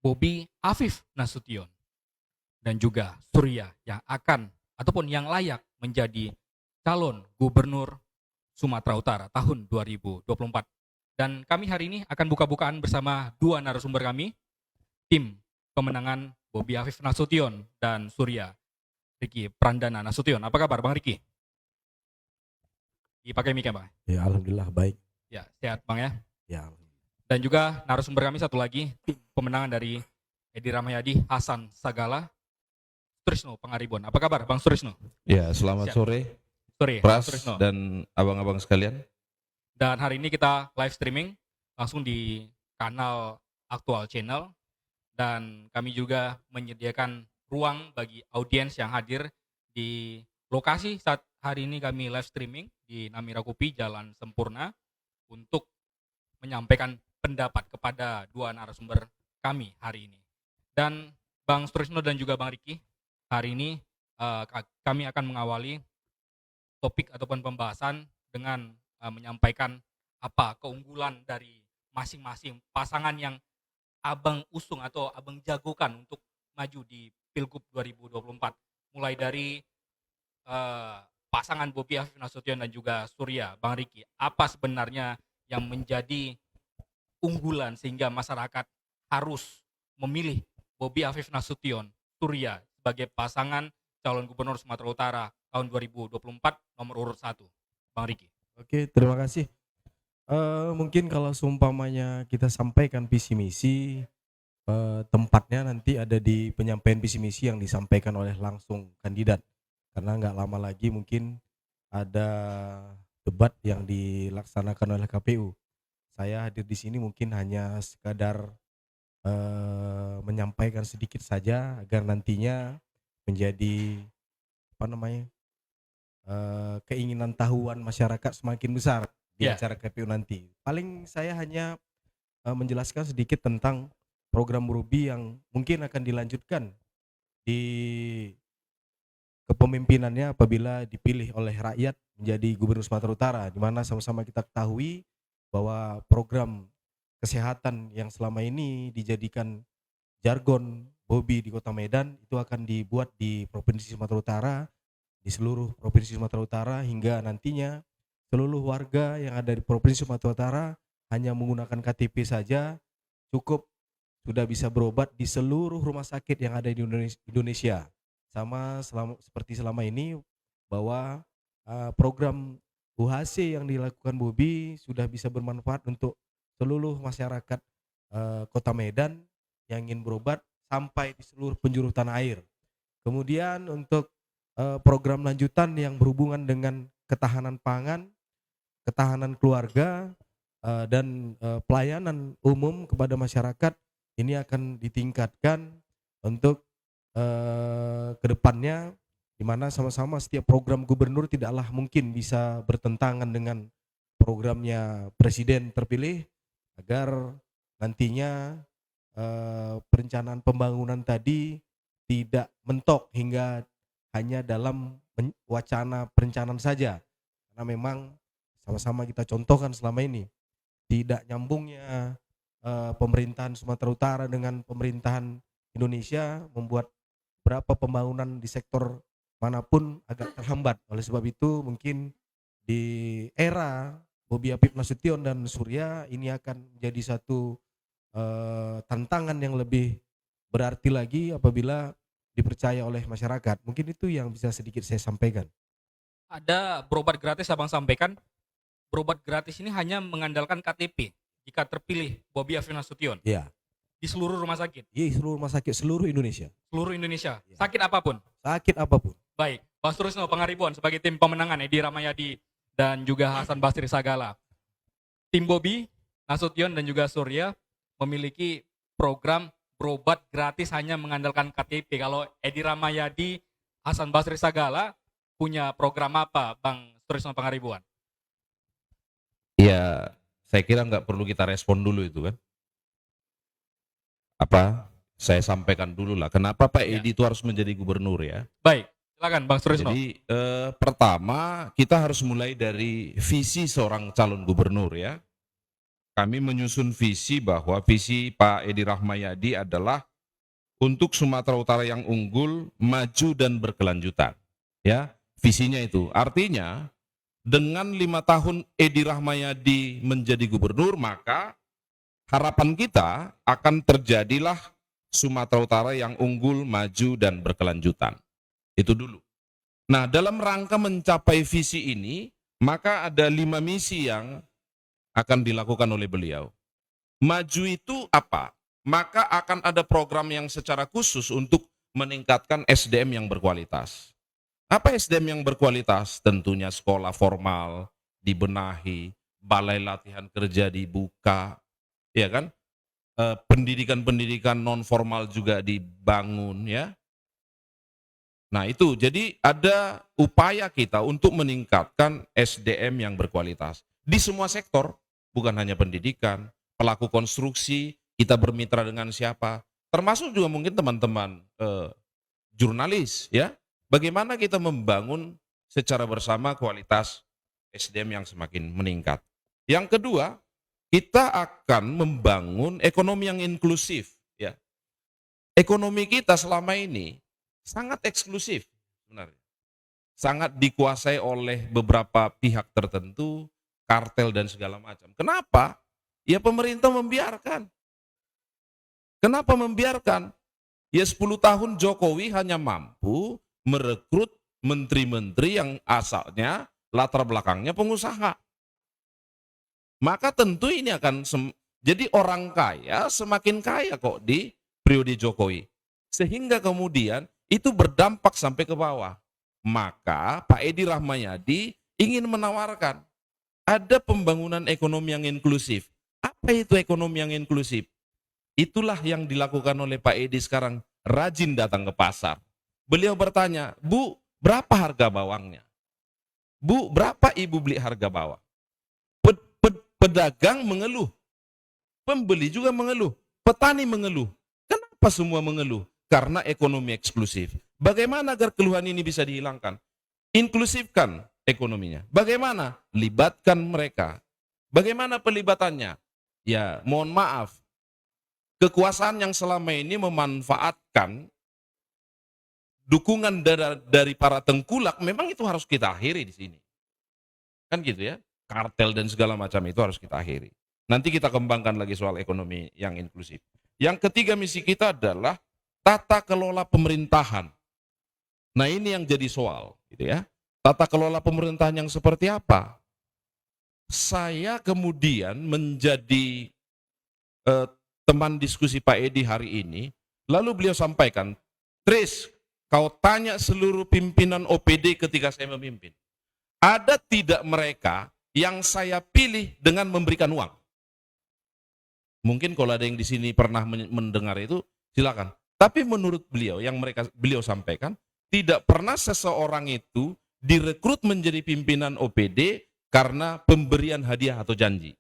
Bobi Afif Nasution dan juga Surya yang akan ataupun yang layak menjadi calon gubernur Sumatera Utara tahun 2024. Dan kami hari ini akan buka-bukaan bersama dua narasumber kami, tim pemenangan Bobi Afif Nasution dan Surya Riki Prandana Nasution. Apa kabar Bang Riki? Dipakai mic ya Bang? Ya, alhamdulillah baik. Ya, sehat Bang ya. Ya. Dan juga narasumber kami satu lagi, tim pemenangan dari Edi Rahmayadi, Hasan Sagala, Sutrisno Pangaribuan. Apa kabar Bang Sutrisno? Ya, selamat Siap. sore Pras Pras dan abang-abang sekalian. Dan hari ini kita live streaming langsung di kanal Aktual Channel. Dan kami juga menyediakan ruang bagi audiens yang hadir di lokasi saat hari ini kami live streaming di Namira Kopi, Jalan Sempurna, untuk menyampaikan pendapat kepada dua narasumber kami hari ini. Dan Bang Sutrisno dan juga Bang Riki, hari ini kami akan mengawali topik ataupun pembahasan dengan menyampaikan apa keunggulan dari masing-masing pasangan yang abang usung atau abang jagokan untuk maju di Pilgub 2024. Mulai dari pasangan Bobi Afif Nasution dan juga Surya, Bang Riki, apa sebenarnya yang menjadi unggulan sehingga masyarakat harus memilih Bobi Afif Nasution, Surya sebagai pasangan calon gubernur Sumatera Utara tahun 2024 nomor urut 1. Bang Riki. Oke, terima kasih. Mungkin kalau seumpamanya kita sampaikan visi misi, tempatnya nanti ada di penyampaian visi misi yang disampaikan oleh langsung kandidat. Karena nggak lama lagi mungkin ada debat yang dilaksanakan oleh KPU. Saya hadir di sini mungkin hanya sekadar menyampaikan sedikit saja agar nantinya menjadi keinginan tahuan masyarakat semakin besar di acara KPU nanti. Paling saya hanya menjelaskan sedikit tentang program Bobi yang mungkin akan dilanjutkan di kepemimpinannya apabila dipilih oleh rakyat menjadi gubernur Sumatera Utara, di mana sama-sama kita ketahui bahwa program kesehatan yang selama ini dijadikan jargon Bobi di Kota Medan itu akan dibuat di Provinsi Sumatera Utara, di seluruh Provinsi Sumatera Utara, hingga nantinya seluruh warga yang ada di Provinsi Sumatera Utara hanya menggunakan KTP saja cukup sudah bisa berobat di seluruh rumah sakit yang ada di Indonesia. Seperti selama ini bahwa program UHC yang dilakukan Bobi sudah bisa bermanfaat untuk seluruh masyarakat Kota Medan yang ingin berobat sampai di seluruh penjuru tanah air. Kemudian untuk program lanjutan yang berhubungan dengan ketahanan pangan, ketahanan keluarga, dan pelayanan umum kepada masyarakat ini akan ditingkatkan untuk kedepannya, di mana sama-sama setiap program gubernur tidaklah mungkin bisa bertentangan dengan programnya presiden terpilih, agar nantinya perencanaan pembangunan tadi tidak mentok hingga hanya dalam wacana perencanaan saja, karena memang sama-sama kita contohkan selama ini tidak nyambungnya pemerintahan Sumatera Utara dengan pemerintahan Indonesia membuat berapa pembangunan di sektor manapun agak terhambat. Oleh sebab itu mungkin di era Bobi Afif Nasution dan Surya ini akan menjadi satu tantangan yang lebih berarti lagi apabila dipercaya oleh masyarakat. Mungkin itu yang bisa sedikit saya sampaikan. Ada berobat gratis abang sampaikan. Berobat gratis ini hanya mengandalkan KTP jika terpilih Bobi Afif Nasution. Iya. Di seluruh rumah sakit. Iya, seluruh rumah sakit seluruh Indonesia. Seluruh Indonesia. Ya. Sakit apapun. Sakit apapun. Baik, Bang Sutrisno Pangaribuan sebagai tim pemenangan Edi Rahmayadi dan juga Hasan Basri Sagala. Tim Bobi Nasution dan juga Surya memiliki program berobat gratis hanya mengandalkan KTP. Kalau Edi Rahmayadi, Hasan Basri Sagala punya program apa, Bang Sutrisno Pangaribuan? Ya, saya kira nggak perlu kita respon dulu itu kan. Saya sampaikan dulu lah. Kenapa Pak Edi itu harus menjadi gubernur ya? Baik, silakan Bang Sutrisno. Jadi pertama kita harus mulai dari visi seorang calon gubernur ya. kami menyusun visi bahwa visi Pak Edi Rahmayadi adalah untuk Sumatera Utara yang unggul, maju dan berkelanjutan. Ya, visinya itu. Artinya dengan 5 tahun Edi Rahmayadi menjadi gubernur, maka harapan kita akan terjadilah Sumatera Utara yang unggul, maju dan berkelanjutan. Itu dulu. Nah, dalam rangka mencapai visi ini, maka ada 5 misi yang akan dilakukan oleh beliau. Maju itu apa? Maka akan ada program yang secara khusus untuk meningkatkan SDM yang berkualitas. Apa SDM yang berkualitas? Tentunya sekolah formal dibenahi, balai latihan kerja dibuka, ya kan? Pendidikan-pendidikan non formal juga dibangun, ya. Nah itu, jadi ada upaya kita untuk meningkatkan SDM yang berkualitas di semua sektor, bukan hanya pendidikan, pelaku konstruksi, kita bermitra dengan siapa, termasuk juga mungkin teman-teman jurnalis, ya. Bagaimana kita membangun secara bersama kualitas SDM yang semakin meningkat. Yang kedua, kita akan membangun ekonomi yang inklusif, ya. Ekonomi kita selama ini sangat eksklusif sebenarnya. Sangat dikuasai oleh beberapa pihak tertentu, kartel dan segala macam. Kenapa? Ya pemerintah membiarkan. Kenapa membiarkan? Ya 10 tahun Jokowi hanya mampu merekrut menteri-menteri yang asalnya latar belakangnya pengusaha. Maka tentu ini akan jadi orang kaya semakin kaya kok di periode Jokowi. Sehingga kemudian itu berdampak sampai ke bawah. Maka Pak Edi Rahmayadi ingin menawarkan ada pembangunan ekonomi yang inklusif. Apa itu ekonomi yang inklusif? Itulah yang dilakukan oleh Pak Edi sekarang, rajin datang ke pasar. Beliau bertanya, Bu, berapa harga bawangnya? Bu, berapa ibu beli harga bawang? Pedagang mengeluh, pembeli juga mengeluh, petani mengeluh. Kenapa semua mengeluh? Karena ekonomi eksklusif. Bagaimana agar keluhan ini bisa dihilangkan? Inklusifkan ekonominya. Bagaimana? Libatkan mereka. Bagaimana pelibatannya? Ya, mohon maaf. Kekuasaan yang selama ini memanfaatkan dukungan dari para tengkulak, memang itu harus kita akhiri di sini. Kan gitu ya? Kartel dan segala macam itu harus kita akhiri. Nanti kita kembangkan lagi soal ekonomi yang inklusif. Yang ketiga misi kita adalah tata kelola pemerintahan. Nah ini yang jadi soal, gitu ya. Tata kelola pemerintahan yang seperti apa? Saya kemudian menjadi teman diskusi Pak Edi hari ini, lalu beliau sampaikan, Tris, kau tanya seluruh pimpinan OPD ketika saya memimpin, ada tidak mereka yang saya pilih dengan memberikan uang? Mungkin kalau ada yang di sini pernah mendengar itu, silakan. Tapi menurut beliau, yang beliau sampaikan, tidak pernah seseorang itu direkrut menjadi pimpinan OPD karena pemberian hadiah atau janji.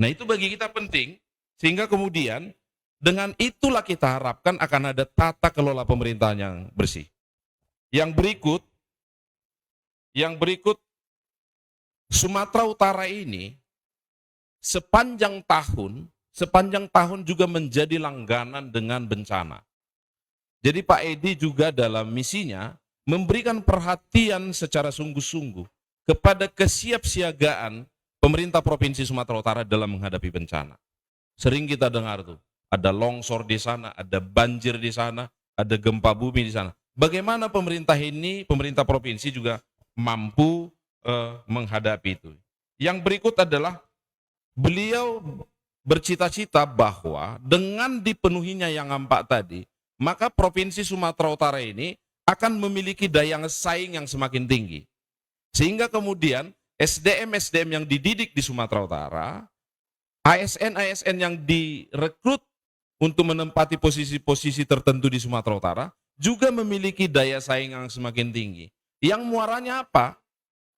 Nah itu bagi kita penting, sehingga kemudian dengan itulah kita harapkan akan ada tata kelola pemerintahan yang bersih. Yang berikut, Sumatera Utara ini sepanjang tahun juga menjadi langganan dengan bencana. Jadi Pak Edi juga dalam misinya memberikan perhatian secara sungguh-sungguh kepada kesiapsiagaan pemerintah Provinsi Sumatera Utara dalam menghadapi bencana. Sering kita dengar tuh, ada longsor di sana, ada banjir di sana, ada gempa bumi di sana. Bagaimana pemerintah provinsi juga mampu menghadapi itu. Yang berikut adalah beliau bercita-cita bahwa dengan dipenuhinya yang 4 tadi, maka Provinsi Sumatera Utara ini akan memiliki daya saing yang semakin tinggi. Sehingga kemudian SDM yang dididik di Sumatera Utara, ASN yang direkrut untuk menempati posisi-posisi tertentu di Sumatera Utara, juga memiliki daya saing yang semakin tinggi. Yang muaranya apa?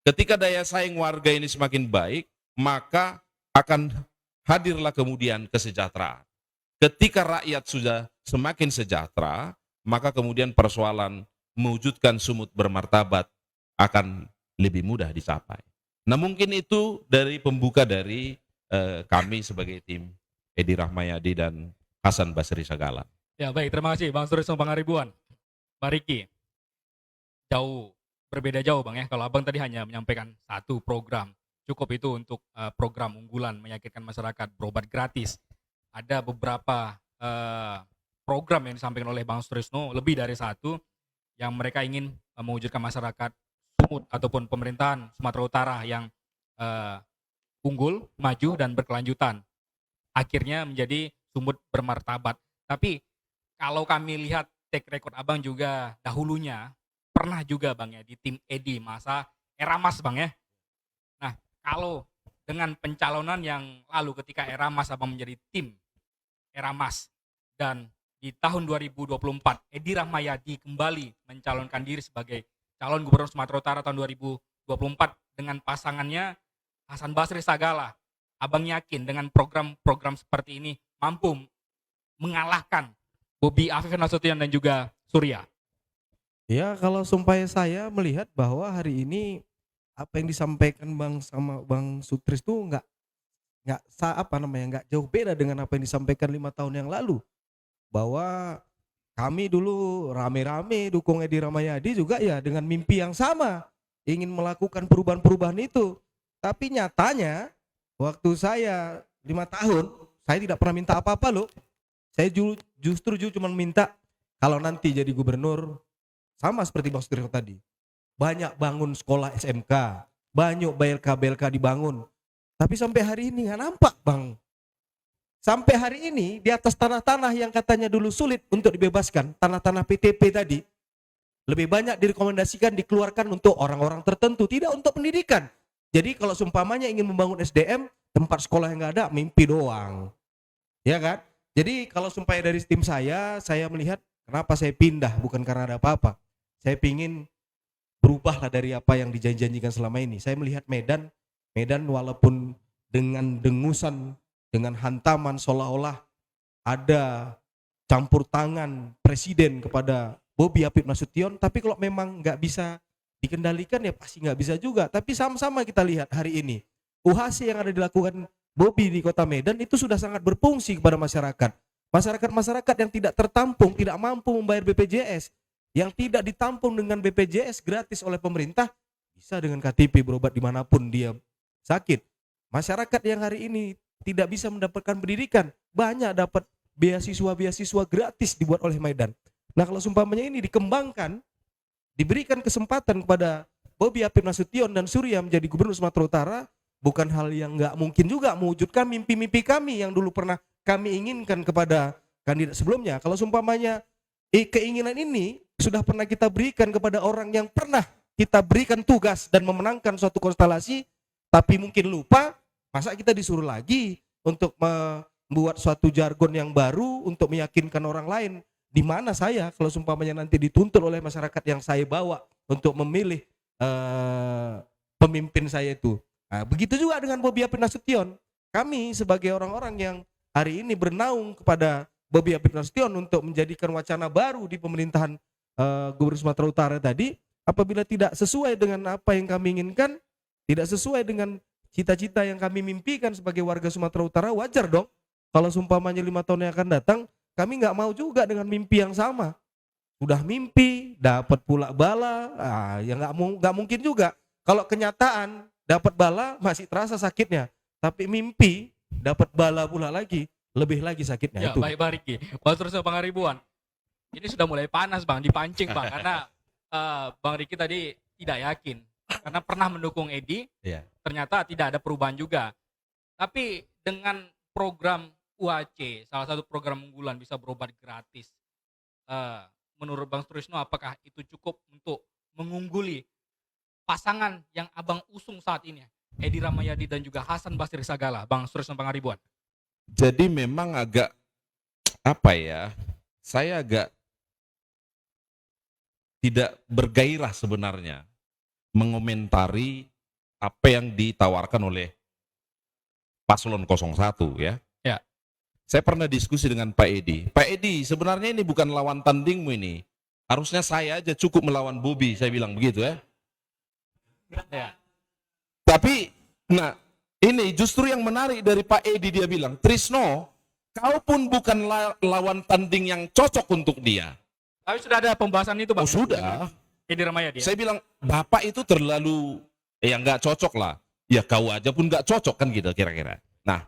Ketika daya saing warga ini semakin baik, maka akan hadirlah kemudian kesejahteraan. Ketika rakyat sudah semakin sejahtera, maka kemudian persoalan mewujudkan sumut bermartabat akan lebih mudah dicapai. Nah mungkin itu dari pembuka dari kami sebagai tim Edi Rahmayadi dan Hasan Basri Sagala. Ya baik, terima kasih Bang Surisno Pangaribuan. Bang Riki, berbeda jauh Bang ya. Kalau Abang tadi hanya menyampaikan satu program, cukup itu untuk program unggulan meyakinkan masyarakat berobat gratis. Ada beberapa program yang disampaikan oleh Bang Surisno, lebih dari satu, yang mereka ingin mewujudkan masyarakat Sumut ataupun pemerintahan Sumatera Utara yang unggul, maju, dan berkelanjutan. Akhirnya menjadi Sumut bermartabat. Tapi kalau kami lihat track record Abang juga dahulunya, pernah juga Bang ya di tim Edi masa era Mas Bang ya. Nah, kalau dengan pencalonan yang lalu ketika era Mas Abang menjadi tim era Mas, dan di tahun 2024 Edi Rahmayadi kembali mencalonkan diri sebagai calon gubernur Sumatera Utara tahun 2024 dengan pasangannya Hasan Basri Sagala. Abang yakin dengan program-program seperti ini mampu mengalahkan Bobi Afif Nasution dan juga Surya? Ya, kalau sumpah saya melihat bahwa hari ini apa yang disampaikan Bang sama Bang Sutris itu nggak jauh beda dengan apa yang disampaikan 5 tahun yang lalu, bahwa kami dulu rame-rame dukung Edi Rahmayadi juga ya dengan mimpi yang sama, ingin melakukan perubahan-perubahan itu. Tapi nyatanya waktu saya 5 tahun, saya tidak pernah minta apa-apa loh. Saya justru cuma minta kalau nanti jadi gubernur, sama seperti Bang Sutrisno tadi, banyak bangun sekolah SMK, banyak BLK dibangun. Tapi sampai hari ini nggak nampak Bang. Sampai hari ini di atas tanah-tanah yang katanya dulu sulit untuk dibebaskan, tanah-tanah PTP tadi, lebih banyak direkomendasikan dikeluarkan untuk orang-orang tertentu, tidak untuk pendidikan. Jadi kalau seumpamanya ingin membangun SDM, tempat sekolah yang nggak ada, mimpi doang. Ya kan? Jadi kalau sumpahnya dari tim saya melihat kenapa saya pindah, bukan karena ada apa-apa. Saya pingin berubahlah dari apa yang dijanjikan selama ini. Saya melihat Medan walaupun dengan dengusan, dengan hantaman seolah-olah ada campur tangan presiden kepada Bobi Afif Nasution, tapi kalau memang nggak bisa dikendalikan ya pasti nggak bisa juga. Tapi sama-sama kita lihat hari ini UHC yang ada dilakukan Bobi di kota Medan itu sudah sangat berfungsi kepada masyarakat. Masyarakat yang tidak tertampung, tidak mampu membayar BPJS, yang tidak ditampung dengan BPJS gratis oleh pemerintah, bisa dengan KTP berobat dimanapun dia sakit. Masyarakat yang hari ini tidak bisa mendapatkan pendidikan, banyak dapat beasiswa gratis dibuat oleh Medan. Nah kalau seumpamanya ini dikembangkan, diberikan kesempatan kepada Bobi Afif Nasution dan Surya menjadi gubernur Sumatera Utara, bukan hal yang nggak mungkin juga mewujudkan mimpi-mimpi kami yang dulu pernah kami inginkan kepada kandidat sebelumnya. Kalau seumpamanya keinginan ini sudah pernah kita berikan kepada orang yang pernah kita berikan tugas dan memenangkan suatu konstelasi, tapi mungkin lupa, masa kita disuruh lagi untuk membuat suatu jargon yang baru untuk meyakinkan orang lain? Di mana saya kalau seumpamanya nanti dituntut oleh masyarakat yang saya bawa untuk memilih pemimpin saya itu? Nah, begitu juga dengan Bobi Afif Nasution. Kami sebagai orang-orang yang hari ini bernaung kepada Bobi Afif Nasution untuk menjadikan wacana baru di pemerintahan Gubernur Sumatera Utara tadi, apabila tidak sesuai dengan apa yang kami inginkan, tidak sesuai dengan cita-cita yang kami mimpikan sebagai warga Sumatera Utara, wajar dong kalau seumpamanya 5 tahun yang akan datang kami nggak mau juga dengan mimpi yang sama. Sudah mimpi dapat pula bala, ya nggak mungkin juga. Kalau kenyataan dapat bala masih terasa sakitnya, tapi mimpi dapat bala pula lagi, lebih lagi sakitnya. Ya, itu. baik Bang Riki. Bang Surisno Pangaribuan, ini sudah mulai panas Bang, dipancing Bang, karena Bang Riki tadi tidak yakin karena pernah mendukung Edi, ternyata tidak ada perubahan juga. Tapi dengan program UAC, salah satu program unggulan bisa berobat gratis, menurut Bang Surisno apakah itu cukup untuk mengungguli pasangan yang Abang usung saat ini, Edi Rahmayadi dan juga Hasan Basri Sagala, Bang Surisno Pangaribuan? Jadi memang agak apa ya, saya agak tidak bergairah sebenarnya mengomentari apa yang ditawarkan oleh paslon 01 ya. Ya. Saya pernah diskusi dengan Pak Edi. Pak Edi, sebenarnya ini bukan lawan tandingmu ini. Harusnya saya aja cukup melawan Bobi, saya bilang begitu ya. Ya. Tapi, nah Ini justru yang menarik dari Pak Edi, dia bilang, Trisno, kau pun bukan lawan tanding yang cocok untuk dia. Tapi sudah ada pembahasan itu, Bang. Oh sudah. Edi Ramayadi. Saya bilang, Bapak itu terlalu, nggak cocok lah. Ya kau aja pun nggak cocok kan gitu kira-kira. Nah,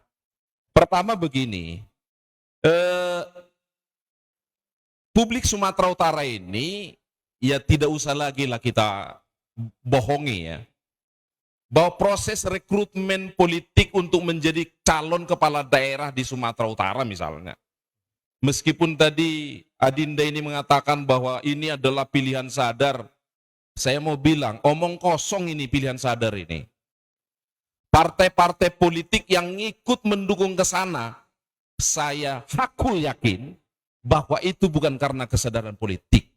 pertama begini, publik Sumatera Utara ini, ya tidak usah lagi lah kita bohongi ya, bahwa proses rekrutmen politik untuk menjadi calon kepala daerah di Sumatera Utara misalnya, meskipun tadi Adinda ini mengatakan bahwa ini adalah pilihan sadar, saya mau bilang omong kosong ini pilihan sadar ini. Partai-partai politik yang ikut mendukung ke sana, saya hakul yakin bahwa itu bukan karena kesadaran politik.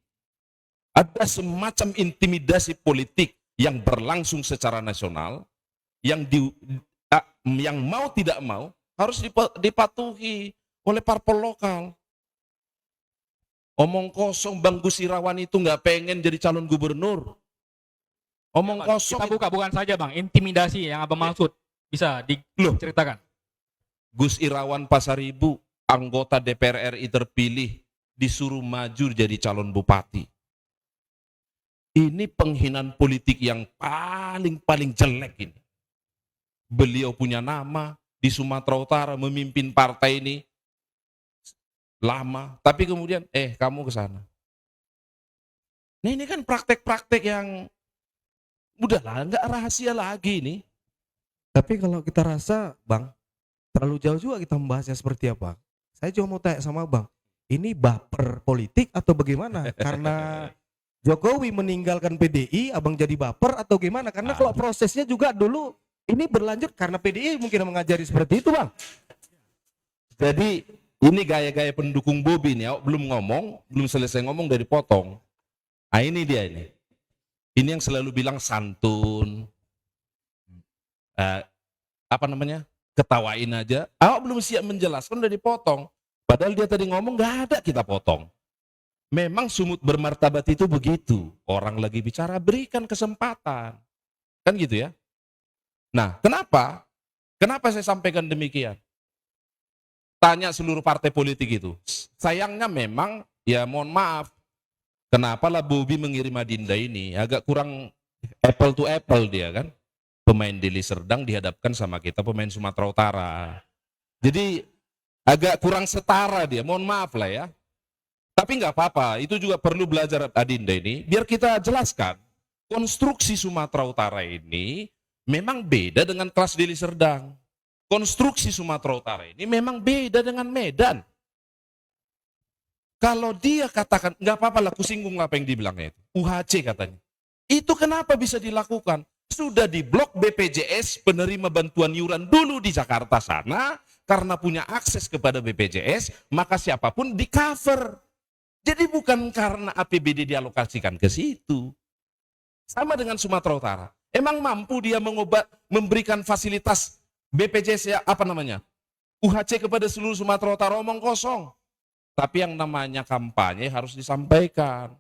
Ada semacam intimidasi politik yang berlangsung secara nasional, yang mau tidak mau harus dipatuhi oleh parpol lokal. Omong kosong Bang Gus Irawan itu nggak pengen jadi calon gubernur. Omong kosong. Kita buka bukan saja Bang, intimidasi yang Abang maksud. Bisa diceritakan. Gus Irawan Pasaribu, anggota DPR RI terpilih, disuruh maju jadi calon bupati. Ini penghinaan politik yang paling jelek ini. Beliau punya nama di Sumatera Utara, memimpin partai ini lama, tapi kemudian kamu ke sana. Nah ini kan praktek-praktek yang udahlah, nggak rahasia lagi ini. Tapi kalau kita rasa, Bang, terlalu jauh juga kita membahasnya seperti apa. Saya cuma mau tanya sama Bang, ini baper politik atau bagaimana? Karena Jokowi meninggalkan PDI, Abang jadi baper atau gimana? Karena kalau prosesnya juga dulu ini berlanjut karena PDI mungkin mengajari seperti itu, Bang. Jadi ini gaya-gaya pendukung Bobi nih, belum selesai ngomong dari potong. Nah ini dia ini. Ini yang selalu bilang santun. Ketawain aja. Awak belum siap menjelaskan udah dipotong. Padahal dia tadi ngomong nggak ada kita potong. Memang sumut bermartabat itu begitu. Orang lagi bicara berikan kesempatan. Kan gitu ya. Nah kenapa? Kenapa saya sampaikan demikian? Tanya seluruh partai politik itu. Sayangnya memang, ya mohon maaf. Kenapa lah Bobi mengirim Adinda ini? Agak kurang apple to apple dia kan. Pemain Deli Serdang dihadapkan sama kita pemain Sumatera Utara. Jadi agak kurang setara dia, mohon maaf lah ya. Tapi nggak apa-apa, itu juga perlu belajar Adinda ini. Biar kita jelaskan, konstruksi Sumatera Utara ini memang beda dengan kelas Deli Serdang. Konstruksi Sumatera Utara ini memang beda dengan Medan. Kalau dia katakan, nggak apa-apa lah, kusinggung apa yang dibilangnya itu. UHC katanya. Itu kenapa bisa dilakukan? Sudah diblok BPJS penerima bantuan iuran dulu di Jakarta sana, karena punya akses kepada BPJS, maka siapapun di cover. Jadi bukan karena APBD dialokasikan ke situ. Sama dengan Sumatera Utara. Emang mampu dia memberikan fasilitas BPJS UHC kepada seluruh Sumatera Utara? Omong kosong. Tapi yang namanya kampanye harus disampaikan.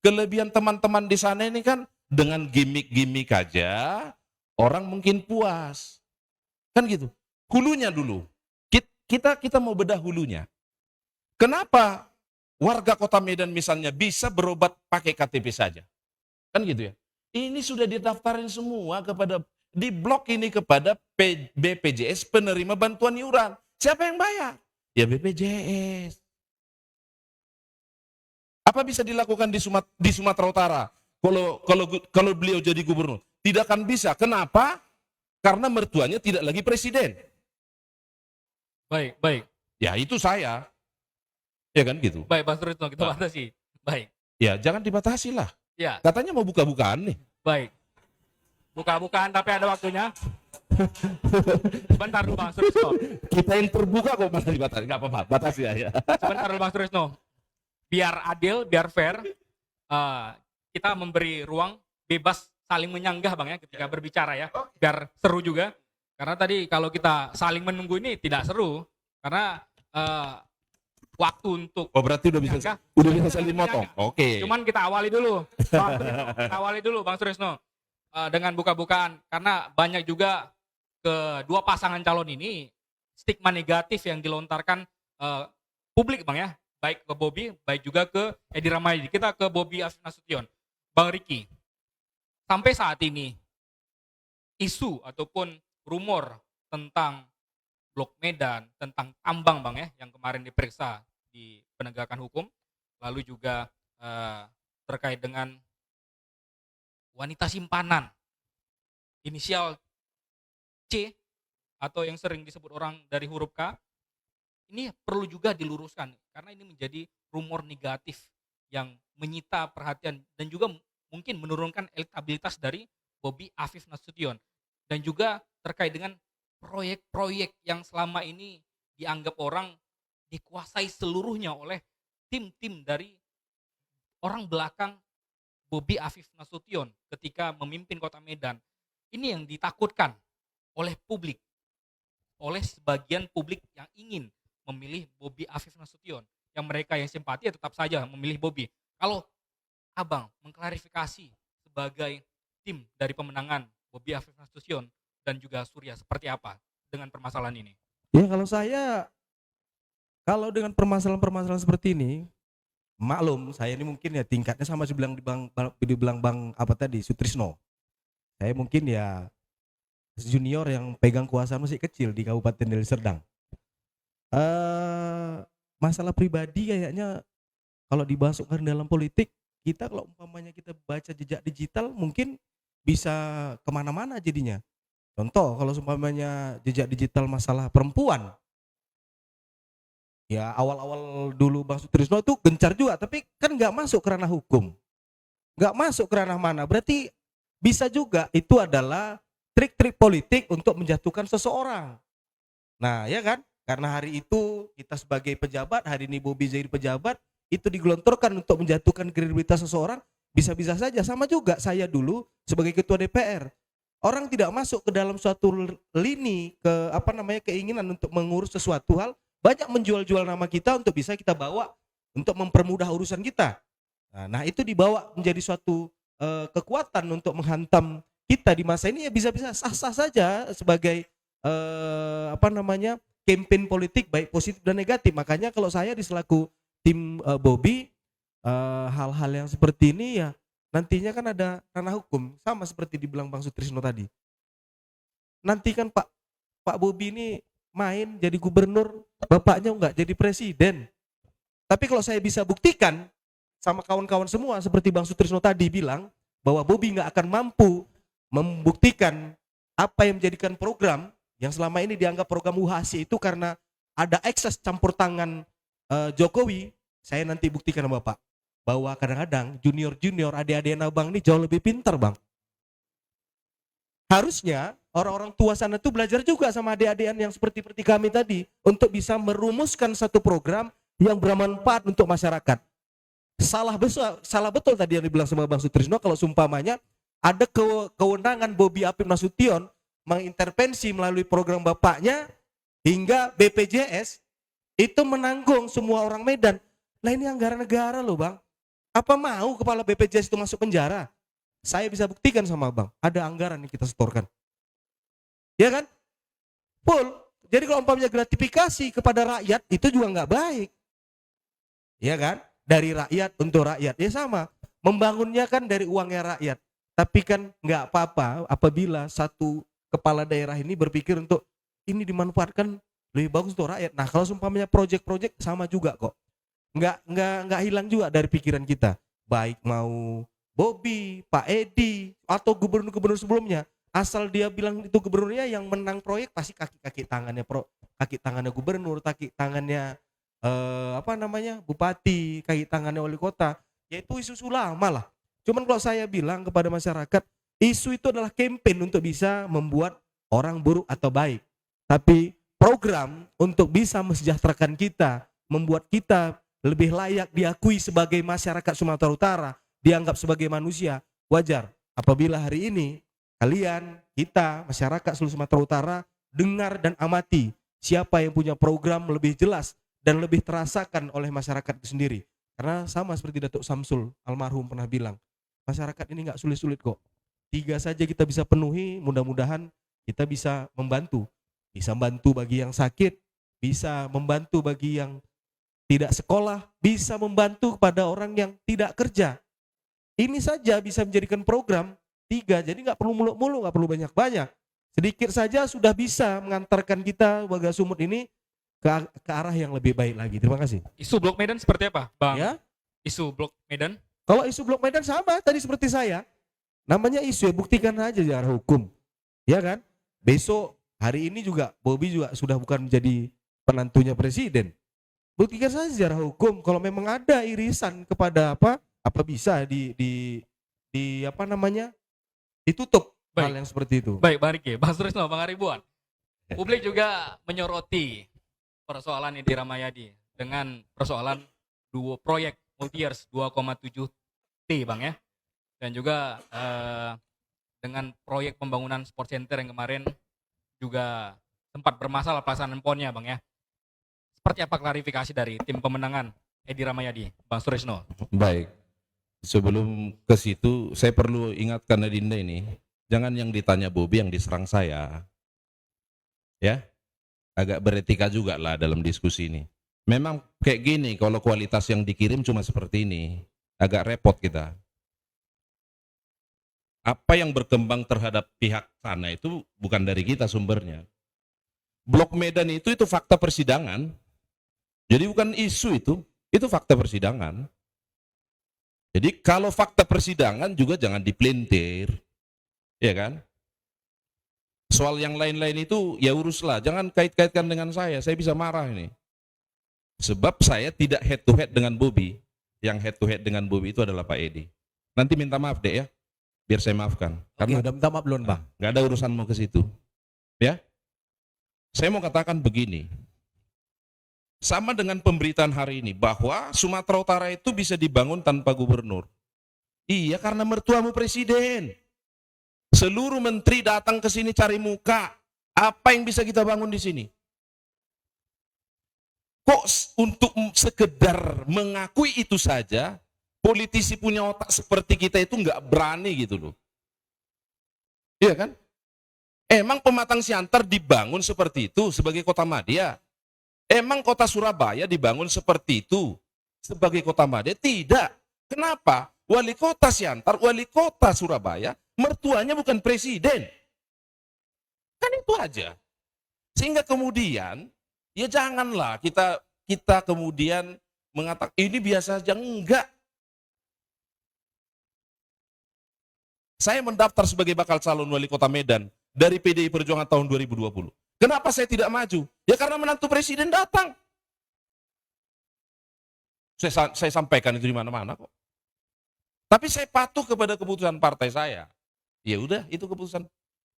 Kelebihan teman-teman di sana ini kan dengan gimmick-gimmick aja orang mungkin puas. Kan gitu. Hulunya dulu. Kita mau bedah hulunya. Kenapa warga Kota Medan misalnya bisa berobat pakai KTP saja? Kan gitu ya. Ini sudah didaftarin semua di blok ini kepada BPJS penerima bantuan iuran. Siapa yang bayar? Ya BPJS. Apa bisa dilakukan di Sumatera Utara kalau beliau jadi gubernur? Tidak akan bisa. Kenapa? Karena mertuanya tidak lagi presiden. Baik. Ya itu saya. Ya kan gitu. Baik, Bang Suritno, kita batasi. Baik. Ya jangan dibatasi lah. Ya. Katanya mau buka-bukaan nih. Baik. Buka-bukaan tapi ada waktunya. Sebentar dulu Bang Suritno. Kita yang terbuka kok malah dibatasi. Enggak apa-apa, batasi ya. Sebentar dulu Bang Suritno. Biar adil, biar fair, kita memberi ruang bebas saling menyanggah Bang ya ketika berbicara ya, biar seru juga. Karena tadi kalau kita saling menunggu ini tidak seru, karena waktu untuk berarti udah bisa saling motong. Oke. Cuman kita awali dulu, Bang Surisno, dengan buka-bukaan, karena banyak juga kedua pasangan calon ini stigma negatif yang dilontarkan publik Bang ya, baik ke Bobby, baik juga ke Edi Rahmayadi. Kita ke Bobby Afif Nasution. Bang Riki, sampai saat ini isu ataupun rumor tentang Blok Medan, tentang tambang Bang ya, yang kemarin diperiksa di penegakan hukum, lalu juga terkait dengan wanita simpanan inisial C atau yang sering disebut orang dari huruf K, ini perlu juga diluruskan karena ini menjadi rumor negatif yang menyita perhatian dan juga mungkin menurunkan elektabilitas dari Bobby Afif Nasution, dan juga terkait dengan proyek-proyek yang selama ini dianggap orang dikuasai seluruhnya oleh tim-tim dari orang belakang Bobby Afif Nasution ketika memimpin Kota Medan. Ini yang ditakutkan oleh publik, oleh sebagian publik yang ingin memilih Bobby Afif Nasution. Yang mereka yang simpati ya tetap saja memilih Bobby. Kalau Abang mengklarifikasi sebagai tim dari pemenangan Bobby Afif Nasution dan juga Surya, seperti apa dengan permasalahan ini? Ya kalau dengan permasalahan-permasalahan seperti ini, maklum saya ini mungkin ya tingkatnya sama dibilang Bang apa tadi Sutrisno. Saya mungkin ya junior yang pegang kuasa masih kecil di Kabupaten Deli Serdang. Masalah pribadi kayaknya kalau dimasukkan dalam politik, kita kalau umpamanya kita baca jejak digital mungkin bisa kemana-mana jadinya. Contoh kalau umpamanya jejak digital masalah perempuan, ya awal-awal dulu Bang Sutrisno itu gencar juga, tapi kan nggak masuk ke ranah hukum, nggak masuk ke ranah mana. Berarti bisa juga itu adalah trik-trik politik untuk menjatuhkan seseorang. Nah ya kan, karena hari itu kita sebagai pejabat, hari ini Bobby jadi pejabat, itu digelontorkan untuk menjatuhkan kredibilitas seseorang. Bisa-bisa saja. Sama juga saya dulu sebagai ketua DPR, orang tidak masuk ke dalam suatu lini keinginan untuk mengurus sesuatu hal, banyak menjual-jual nama kita untuk bisa kita bawa untuk mempermudah urusan kita. Nah itu dibawa menjadi suatu kekuatan untuk menghantam kita di masa ini, ya bisa-bisa sah-sah saja sebagai campaign politik baik positif dan negatif. Makanya kalau saya di selaku tim Bobby, hal-hal yang seperti ini ya nantinya kan ada ranah hukum, sama seperti dibilang Bang Sutrisno tadi. Nanti kan Pak Bobby ini main jadi gubernur, bapaknya enggak jadi presiden. Tapi kalau saya bisa buktikan sama kawan-kawan semua seperti Bang Sutrisno tadi bilang bahwa Bobby enggak akan mampu membuktikan apa yang menjadikan program yang selama ini dianggap program UHASI itu karena ada ekses campur tangan Jokowi. Saya nanti buktikan sama Bapak bahwa kadang-kadang junior adik-adik abang ini jauh lebih pintar Bang. Harusnya orang-orang tua sana tuh belajar juga sama adik-adikan yang seperti kami tadi untuk bisa merumuskan satu program yang bermanfaat untuk masyarakat. Salah betul tadi yang dibilang sama Bang Sutrisno kalau sumpamanya ada kewenangan Bobby Afif Nasution mengintervensi melalui program bapaknya hingga BPJS itu menanggung semua orang Medan. Nah ini anggaran negara loh Bang. Apa mau kepala BPJS itu masuk penjara? Saya bisa buktikan sama Bang, ada anggaran yang kita setorkan. Ya kan? Full. Jadi kalau umpamanya gratifikasi kepada rakyat itu juga nggak baik. Ya kan? Dari rakyat untuk rakyat. Ya sama. Membangunnya kan dari uangnya rakyat. Tapi kan nggak apa-apa apabila satu kepala daerah ini berpikir untuk ini dimanfaatkan lebih bagus untuk rakyat. Nah kalau umpamanya proyek-proyek sama juga kok. Nggak hilang juga dari pikiran kita. Baik mau Bobby, Pak Edi, atau gubernur-gubernur sebelumnya, asal dia bilang itu gubernurnya yang menang proyek, pasti kaki tangannya gubernur, kaki tangannya bupati, kaki tangannya wali kota. Yaitu isu lama lah. Cuman kalau saya bilang kepada masyarakat, isu itu adalah campaign untuk bisa membuat orang buruk atau baik. Tapi program untuk bisa mesejahterakan kita, membuat kita lebih layak diakui sebagai masyarakat Sumatera Utara, dianggap sebagai manusia, wajar apabila hari ini kalian, kita, masyarakat seluruh Sumatera Utara dengar dan amati siapa yang punya program lebih jelas dan lebih terasakan oleh masyarakat itu sendiri. Karena sama seperti Datuk Samsul almarhum pernah bilang, masyarakat ini nggak sulit-sulit kok. 3 saja kita bisa penuhi, mudah-mudahan kita bisa membantu. Bisa membantu bagi yang sakit, bisa membantu bagi yang tidak sekolah, bisa membantu kepada orang yang tidak kerja. Ini saja bisa menjadikan program 3, jadi nggak perlu muluk-muluk, nggak perlu banyak-banyak. Sedikit saja sudah bisa mengantarkan kita warga Sumut ini ke arah yang lebih baik lagi. Terima kasih. Isu Blok Medan seperti apa, Bang? Ya, Isu Blok Medan? kalau isu Blok Medan sama tadi seperti saya. Namanya isu ya, buktikan aja secara hukum. Ya kan? Besok hari ini juga Bobi juga sudah bukan menjadi penantunya presiden. Buktikan saja secara hukum kalau memang ada irisan kepada apa bisa di apa namanya? Ditutup hal Baik. yang seperti itu. Baik, Bang Riki. Bang Surisno, Bang Haribuan. Publik juga menyoroti persoalan Edi Ramayadi dengan persoalan dua proyek multi-years 2,7 T, Bang ya. Dan juga dengan proyek pembangunan sport center yang kemarin juga sempat bermasalah pelaksanaan PON-nya, Bang ya. Seperti apa klarifikasi dari tim pemenangan Edi Ramayadi, Bang Surisno? Baik. Sebelum ke situ, saya perlu ingatkan Adinda ini, jangan yang ditanya Bobi yang diserang saya. Ya, agak beretika juga lah dalam diskusi ini. Memang kayak gini, kalau kualitas yang dikirim cuma seperti ini, agak repot kita. Apa yang berkembang terhadap pihak sana itu bukan dari kita sumbernya. Blok Medan itu fakta persidangan. Jadi bukan isu itu fakta persidangan. Jadi kalau fakta persidangan juga jangan dipelintir, ya kan? Soal yang lain-lain itu ya uruslah, jangan kait-kaitkan dengan saya bisa marah ini. Sebab saya tidak head to head dengan Bobi, yang head to head dengan Bobi itu adalah Pak Edi. Nanti minta maaf deh ya, biar saya maafkan. Karena Karena udah minta maaf belum, Bang? nggak ada urusanmu ke situ, ya. Saya mau katakan begini, sama dengan pemberitaan hari ini bahwa Sumatera Utara itu bisa dibangun tanpa gubernur. Iya, karena mertuamu presiden. Seluruh menteri datang ke sini cari muka. Apa yang bisa kita bangun di sini? Kok untuk sekedar mengakui itu saja, politisi punya otak seperti kita itu nggak berani gitu loh. Iya kan? Emang Pematang Siantar dibangun seperti itu sebagai kota madya? Emang kota Surabaya dibangun seperti itu sebagai kota madya? Tidak. Kenapa? Wali kota Siantar, wali kota Surabaya, mertuanya bukan presiden. Kan itu aja. Sehingga kemudian, ya janganlah kita kemudian mengatakan ini biasa saja. Enggak. Saya mendaftar sebagai bakal calon wali kota Medan dari PDI Perjuangan tahun 2020. Kenapa saya tidak maju? Ya karena menantu presiden datang. Saya sampaikan itu di mana-mana kok. Tapi saya patuh kepada keputusan partai saya. Ya udah, itu keputusan.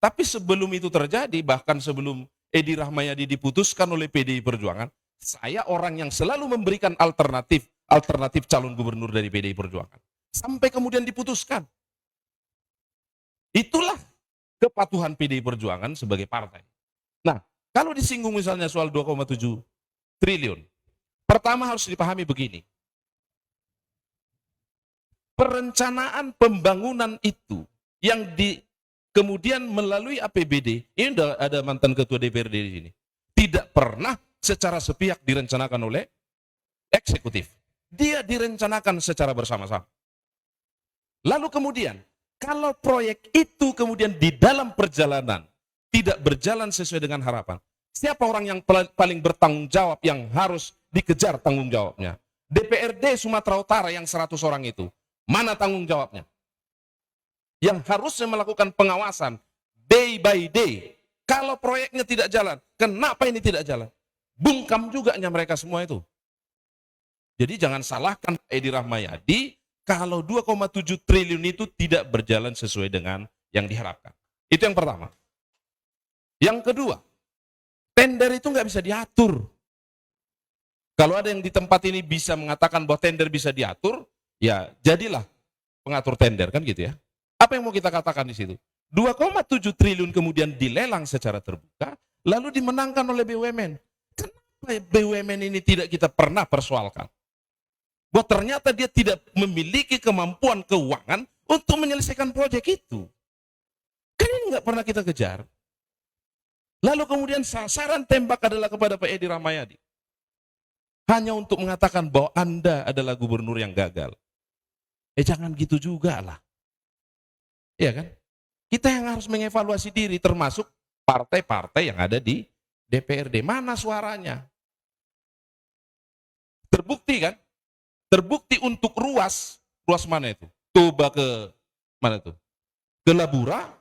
Tapi sebelum itu terjadi, bahkan sebelum Edi Rahmayadi diputuskan oleh PDI Perjuangan, saya orang yang selalu memberikan alternatif calon gubernur dari PDI Perjuangan. Sampai kemudian diputuskan. Itulah kepatuhan PDI Perjuangan sebagai partai. Nah, kalau disinggung misalnya soal 2,7 triliun, pertama harus dipahami begini. Perencanaan pembangunan itu yang kemudian melalui APBD, ini ada mantan ketua DPRD di sini, tidak pernah secara sepihak direncanakan oleh eksekutif. Dia direncanakan secara bersama-sama. Lalu kemudian, kalau proyek itu kemudian di dalam perjalanan tidak berjalan sesuai dengan harapan, siapa orang yang paling bertanggung jawab yang harus dikejar tanggung jawabnya? DPRD Sumatera Utara yang 100 orang itu, mana tanggung jawabnya? Yang harusnya melakukan pengawasan day by day. Kalau proyeknya tidak jalan, kenapa ini tidak jalan? Bungkam juga mereka semua itu. Jadi jangan salahkan Edi Rahmayadi kalau 2,7 triliun itu tidak berjalan sesuai dengan yang diharapkan. Itu yang pertama. Yang kedua, tender itu nggak bisa diatur. Kalau ada yang di tempat ini bisa mengatakan bahwa tender bisa diatur, ya jadilah pengatur tender, kan gitu ya. Apa yang mau kita katakan di situ? 2,7 triliun kemudian dilelang secara terbuka, lalu dimenangkan oleh BUMN. Kenapa BUMN ini tidak kita pernah persoalkan? Bahwa ternyata dia tidak memiliki kemampuan keuangan untuk menyelesaikan proyek itu. Kan ini nggak pernah kita kejar. Lalu kemudian sasaran tembak adalah kepada Pak Edi Rahmayadi. Hanya untuk mengatakan bahwa Anda adalah gubernur yang gagal. Jangan gitu juga lah. Iya kan? Kita yang harus mengevaluasi diri, termasuk partai-partai yang ada di DPRD. Mana suaranya? Terbukti kan? Terbukti untuk ruas mana itu? Coba ke mana itu? Ke Labura,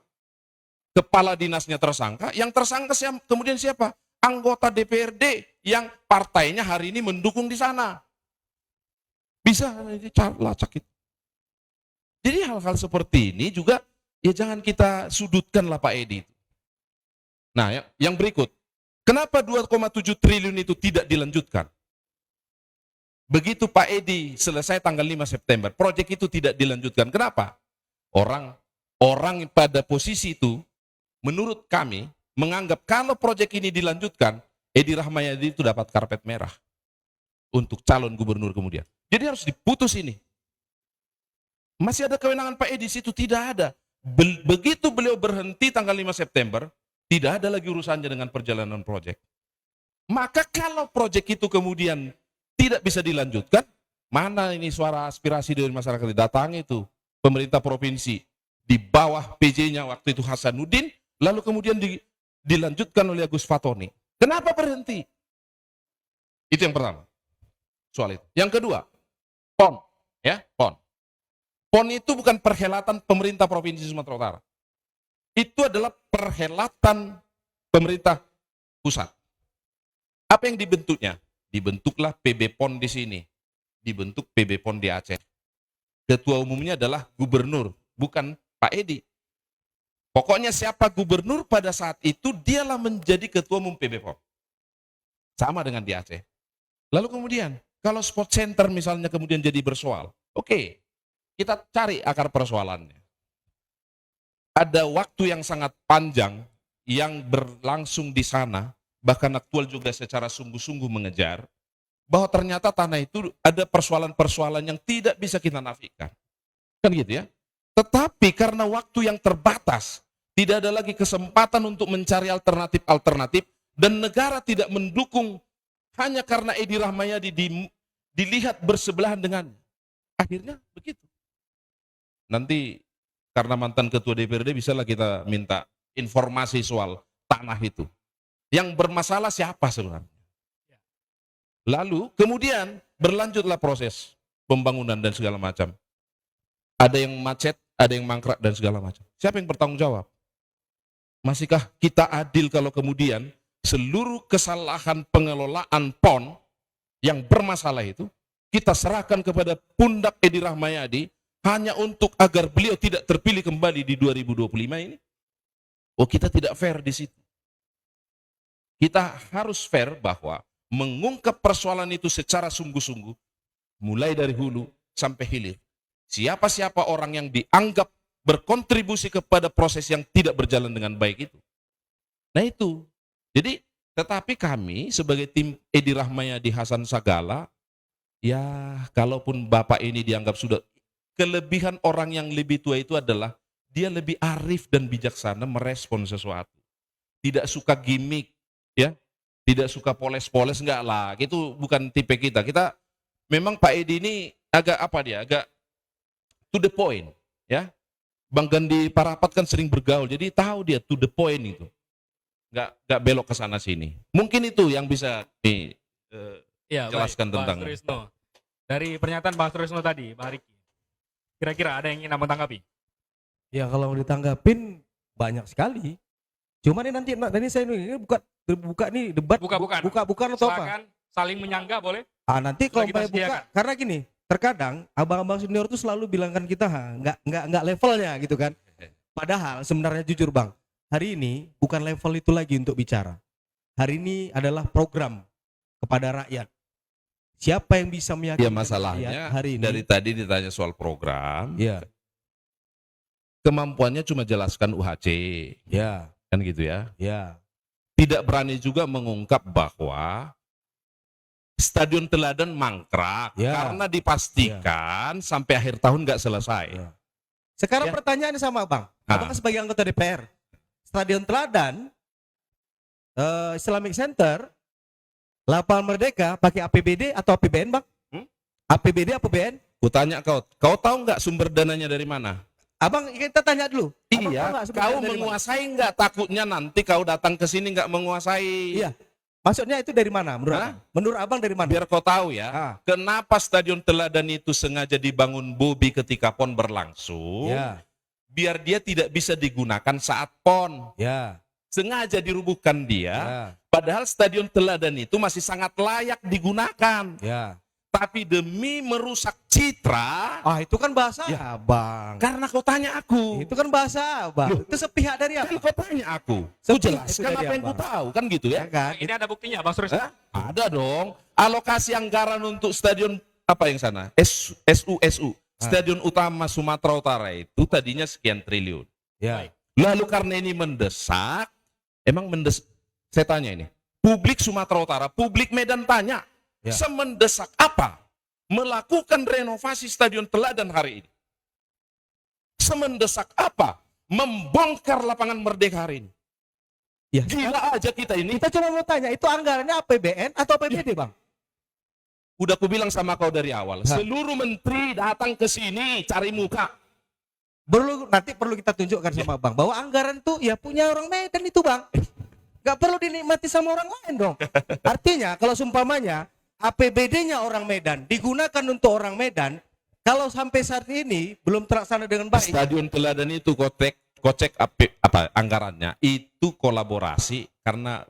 kepala dinasnya tersangka, yang tersangka kemudian siapa? Anggota DPRD yang partainya hari ini mendukung di sana. Bisa lacak itu. Jadi hal-hal seperti ini juga ya jangan kita sudutkan lah Pak Edi. Nah, yang berikut, kenapa 2,7 triliun itu tidak dilanjutkan? Begitu Pak Edi selesai tanggal 5 September, proyek itu tidak dilanjutkan. Kenapa? Orang pada posisi itu, menurut kami, menganggap kalau proyek ini dilanjutkan, Edi Rahmayadi itu dapat karpet merah untuk calon gubernur kemudian. Jadi harus diputus ini. Masih ada kewenangan Pak Edi situ? Tidak ada. Begitu beliau berhenti tanggal 5 September, tidak ada lagi urusannya dengan perjalanan proyek. Maka kalau proyek itu kemudian tidak bisa dilanjutkan, mana ini suara aspirasi dari masyarakat? Datang itu pemerintah provinsi di bawah PJ-nya waktu itu Hasanuddin, lalu kemudian dilanjutkan oleh Agus Fatoni. Kenapa berhenti? Itu yang pertama. Soal itu. Yang kedua, PON, ya, PON. PON itu bukan perhelatan pemerintah Provinsi Sumatera Utara. Itu adalah perhelatan pemerintah pusat. Apa yang dibentuknya? Dibentuklah PB PON di sini. Dibentuk PB PON di Aceh. Ketua umumnya adalah gubernur, bukan Pak Edi. Pokoknya siapa gubernur pada saat itu, dialah menjadi ketua umum PB PON. Sama dengan di Aceh. Lalu kemudian, kalau sport center misalnya kemudian jadi bersoal, oke, kita cari akar persoalannya. Ada waktu yang sangat panjang yang berlangsung di sana, bahkan aktual juga secara sungguh-sungguh mengejar, bahwa ternyata tanah itu ada persoalan-persoalan yang tidak bisa kita nafikan. Kan gitu ya. Tetapi karena waktu yang terbatas, tidak ada lagi kesempatan untuk mencari alternatif-alternatif, dan negara tidak mendukung hanya karena Edi Rahmayadi dilihat bersebelahan dengannya. Akhirnya begitu. Nanti karena mantan ketua DPRD bisalah kita minta informasi soal tanah itu. Yang bermasalah siapa sebenarnya? Lalu kemudian berlanjutlah proses pembangunan dan segala macam. Ada yang macet, ada yang mangkrak dan segala macam. Siapa yang bertanggung jawab? Masihkah kita adil kalau kemudian seluruh kesalahan pengelolaan PON yang bermasalah itu kita serahkan kepada pundak Edi Rahmayadi hanya untuk agar beliau tidak terpilih kembali di 2025 ini? Oh, kita tidak fair di situ. Kita harus fair bahwa mengungkap persoalan itu secara sungguh-sungguh, mulai dari hulu sampai hilir. Siapa-siapa orang yang dianggap berkontribusi kepada proses yang tidak berjalan dengan baik itu. Nah itu. Jadi, tetapi kami sebagai tim Edi Rahmayadi Hasan Sagala, ya kalaupun Bapak ini dianggap sudah, kelebihan orang yang lebih tua itu adalah dia lebih arif dan bijaksana merespon sesuatu. Tidak suka gimmick, ya. Tidak suka poles-poles, enggak lah. Itu bukan tipe kita. Kita memang Pak Edi ini agak apa dia? Agak to the point, ya. Bang Gandhi Parapat kan sering bergaul, jadi tahu dia to the point itu. Enggak belok ke sana sini. Mungkin itu yang bisa jelaskan tentang. Pak Sutrisno. Dari pernyataan Pak Sutrisno tadi, Pak Riki. Kira-kira ada yang ingin menanggapi? Ya kalau ditanggapin banyak sekali. Cuman ini nanti saya ini buka nih debat. Bukan atau apa? Silakan saling menyangga boleh? Nanti kalau kita saya buka, sediakan. karena gini, terkadang abang-abang senior tuh selalu bilangkan kita nggak levelnya gitu kan. Padahal sebenarnya jujur Bang, hari ini bukan level itu lagi untuk bicara. Hari ini adalah program kepada rakyat. Siapa yang bisa meyakinkan Ya masalahnya rakyat hari ini? dari tadi ditanya soal program, Ya, kemampuannya cuma jelaskan UHC, ya, kan gitu ya. ya, Tidak berani juga mengungkap bahwa Stadion Teladan mangkrak Ya. karena dipastikan sampai akhir tahun nggak selesai. ya. Sekarang Ya. pertanyaannya sama Bang. Abang sebagai anggota DPR, Stadion Teladan Islamic Center, Lapangan Merdeka pakai APBD atau APBN, Bang? APBD APBN? Kutanya kau tahu nggak sumber dananya dari mana? Abang kita tanya dulu. Abang tahu Iya, nggak sumber kau dana dari mana? menguasai nggak? Takutnya nanti kau datang ke sini nggak menguasai. Iya. Maksudnya itu dari mana menurut Hah? Abang? Menurut Abang dari mana? Biar kau tahu ya, Ah. kenapa Stadion Teladan itu sengaja dibangun Bobi ketika PON berlangsung? Ya, Biar dia tidak bisa digunakan saat PON. ya, Sengaja dirubuhkan dia, ya, padahal Stadion Teladan itu masih sangat layak digunakan. ya. Tapi demi merusak citra, Ah, itu kan bahasa Ya. Abang. karena kau tanya aku. Itu kan bahasa Abang. Loh. Itu sepihak dari Kan apa? kau tanya aku. Ku Sepihak itu jelaskan dari apa yang ku abang. tahu, kan gitu Ya ya? kan? Ini ada buktinya, Bang Suris. Hah? Ada dong. Alokasi anggaran untuk stadion apa yang sana? SU. Stadion Utama Sumatera Utara itu tadinya sekian triliun. Ya. Lalu karena ini mendesak, saya tanya ini, publik Sumatera Utara, publik Medan tanya, Ya. semendesak apa melakukan renovasi Stadion Teladan hari ini? Semendesak apa membongkar lapangan Merdeka hari ini? Ya. Gila aja kita ini. Kita cuma mau tanya, itu anggarannya APBN atau APBD, Bang? Udah aku bilang sama kau dari awal, Hah? seluruh menteri datang ke sini cari muka. Nanti perlu kita tunjukkan sama Bang bahwa anggaran tuh ya punya orang Medan itu, Bang. Gak perlu dinikmati sama orang lain dong. Artinya kalau seumpamanya APBD-nya orang Medan digunakan untuk orang Medan, kalau sampai saat ini belum terlaksana dengan baik. Stadion Teladan itu kocek apa anggarannya itu kolaborasi, karena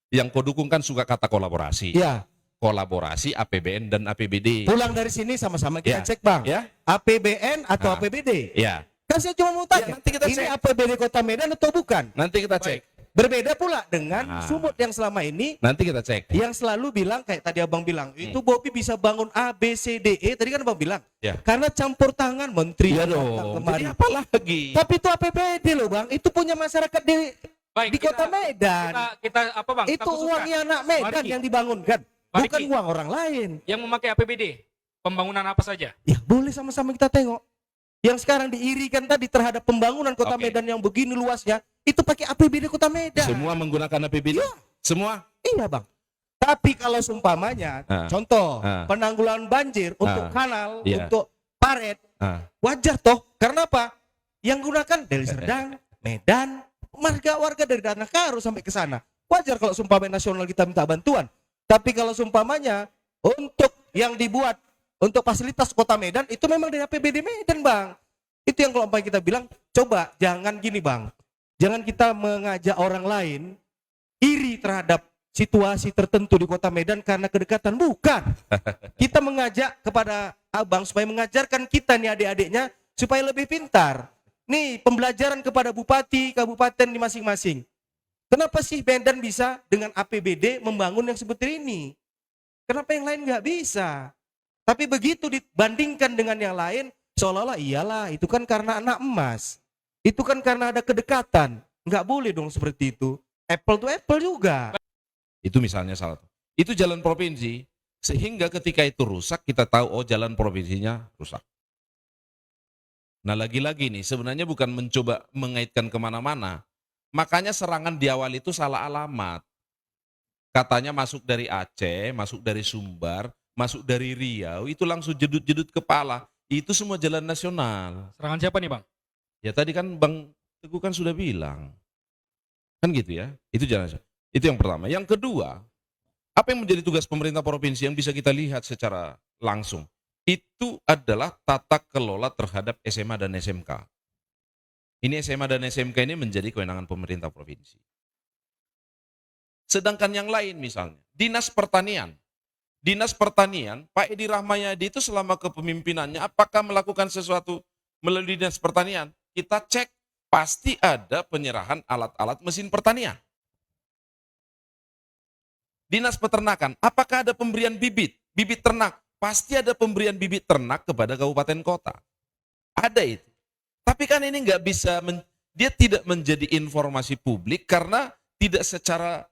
yang kau dukung kan suka kata kolaborasi. Ya, Kolaborasi APBN dan APBD. pulang dari sini sama-sama kita Ya. cek, Bang. Ya, APBN atau Ah. APBD? ya. Kan saya cuma mau tanya, Ya, nanti kita ini cek. APBD Kota Medan atau bukan? Nanti kita cek. Berbeda pula dengan Ah. Sumut yang selama ini Nanti kita cek. yang selalu bilang kayak tadi Abang bilang, itu Bobi bisa bangun A, B, C, D, E. Tadi kan Abang bilang, Ya. karena campur tangan menteri Iya datang dong. kemari. Jadi apa lagi? Tapi itu APBD loh, Bang. Itu punya masyarakat di Kota Medan. Kita apa, Bang? Itu Kita khususkan. uangnya anak Medan Mari, yang dibangunkan, Mari, bukan Ki. uang orang lain. yang memakai APBD, pembangunan apa saja? Ya boleh sama-sama kita tengok. Yang sekarang diirikan tadi terhadap pembangunan Kota Oke. Medan yang begini luasnya, itu pakai APBD Kota Medan. Semua menggunakan APBD? Iya. Semua? Iya, Bang. Tapi kalau seumpamanya, Ah. contoh Ah. penanggulangan banjir untuk Ah. kanal, Iya. untuk paret, Ah. wajar toh. Karena apa? Yang gunakan dari Serdang, Medan, warga dari Tanah Karo sampai ke sana. Wajar kalau seumpamanya nasional kita minta bantuan. Tapi kalau seumpamanya untuk yang dibuat untuk fasilitas Kota Medan itu memang dari APBD Medan, Bang. Itu yang kalau umpamanya kita bilang, coba jangan gini, Bang. Jangan kita mengajak orang lain iri terhadap situasi tertentu di Kota Medan karena kedekatan. Bukan. Kita mengajak kepada Abang supaya mengajarkan kita nih adik-adiknya supaya lebih pintar. Nih pembelajaran kepada bupati, kabupaten di masing-masing. Kenapa sih Medan bisa dengan APBD membangun yang seperti ini? Kenapa yang lain nggak bisa? Tapi begitu dibandingkan dengan yang lain, seolah-olah iyalah itu kan karena anak emas. Itu kan karena ada kedekatan. Nggak boleh dong seperti itu. Apple to apple juga. Itu misalnya salah satu. Itu jalan provinsi, sehingga ketika itu rusak kita tahu oh jalan provinsinya rusak. Nah lagi-lagi nih sebenarnya bukan mencoba mengaitkan kemana-mana. Makanya serangan di awal itu salah alamat. Katanya masuk dari Aceh, masuk dari Sumbar, masuk dari Riau, itu langsung jedut-jedut kepala. Itu semua jalan nasional. Serangan siapa nih, Bang? Ya tadi kan Bang Teguh kan sudah bilang. Kan gitu ya. Itu jalan nasional. Itu yang pertama. Yang kedua, apa yang menjadi tugas pemerintah provinsi yang bisa kita lihat secara langsung? Itu adalah tata kelola terhadap SMA dan SMK. Ini SMA dan SMK ini menjadi kewenangan pemerintah provinsi. Sedangkan yang lain misalnya, Dinas Pertanian. Dinas Pertanian, Pak Edi Rahmayadi itu selama kepemimpinannya apakah melakukan sesuatu melalui Dinas Pertanian? Kita cek, pasti ada penyerahan alat-alat mesin pertanian. Dinas Peternakan, apakah ada pemberian bibit ternak? Pasti ada pemberian bibit ternak kepada kabupaten kota. Ada itu. Tapi kan ini nggak bisa, dia tidak menjadi informasi publik karena tidak secara,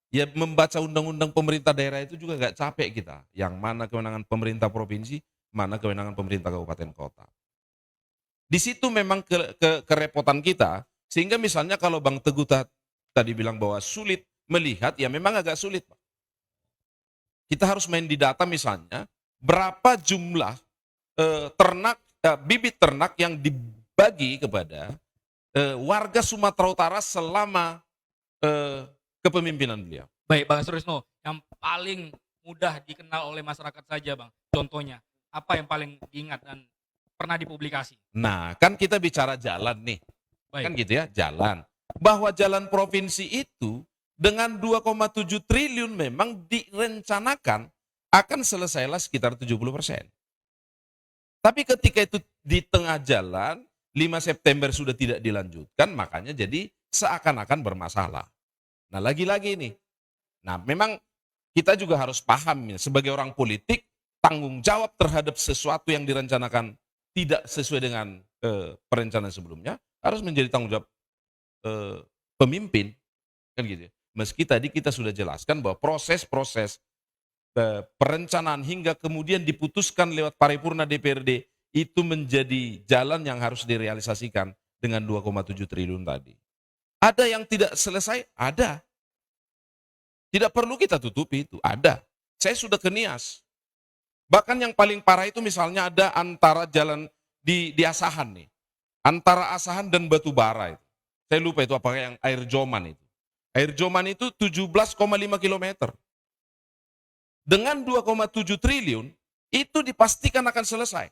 ya membaca undang-undang pemerintah daerah itu juga nggak capek kita. Yang mana kewenangan pemerintah provinsi, mana kewenangan pemerintah kabupaten kota. Di situ memang kerepotan kita, sehingga misalnya kalau Bang Teguh tadi bilang bahwa sulit melihat ya memang agak sulit, Pak. Kita harus main di data misalnya, berapa jumlah bibit ternak yang dibagi kepada warga Sumatera Utara selama kepemimpinan beliau. Baik, Bang Surisno, yang paling mudah dikenal oleh masyarakat saja, Bang. Contohnya, apa yang paling diingat dan pernah dipublikasi? Nah, kan kita bicara jalan nih. Baik. Kan gitu ya, jalan. Bahwa jalan provinsi itu dengan 2,7 triliun memang direncanakan akan selesailah sekitar 70%. Tapi ketika itu di tengah jalan, 5 September sudah tidak dilanjutkan, makanya jadi seakan-akan bermasalah. Nah, lagi-lagi nih. Nah, memang kita juga harus paham ya, sebagai orang politik, tanggung jawab terhadap sesuatu yang direncanakan tidak sesuai dengan perencanaan sebelumnya, harus menjadi tanggung jawab pemimpin. Kan gitu ya. Meski tadi kita sudah jelaskan bahwa proses-proses perencanaan hingga kemudian diputuskan lewat paripurna DPRD itu menjadi jalan yang harus direalisasikan dengan 2,7 triliun tadi. Ada yang tidak selesai? Ada. Tidak perlu kita tutupi itu, ada. Saya sudah ke Nias. Bahkan yang paling parah itu misalnya ada antara jalan di Asahan nih. Antara Asahan dan Batubara itu. Saya lupa itu apakah yang Air Joman itu. Air Joman itu 17,5 kilometer. Dengan 2,7 triliun, itu dipastikan akan selesai.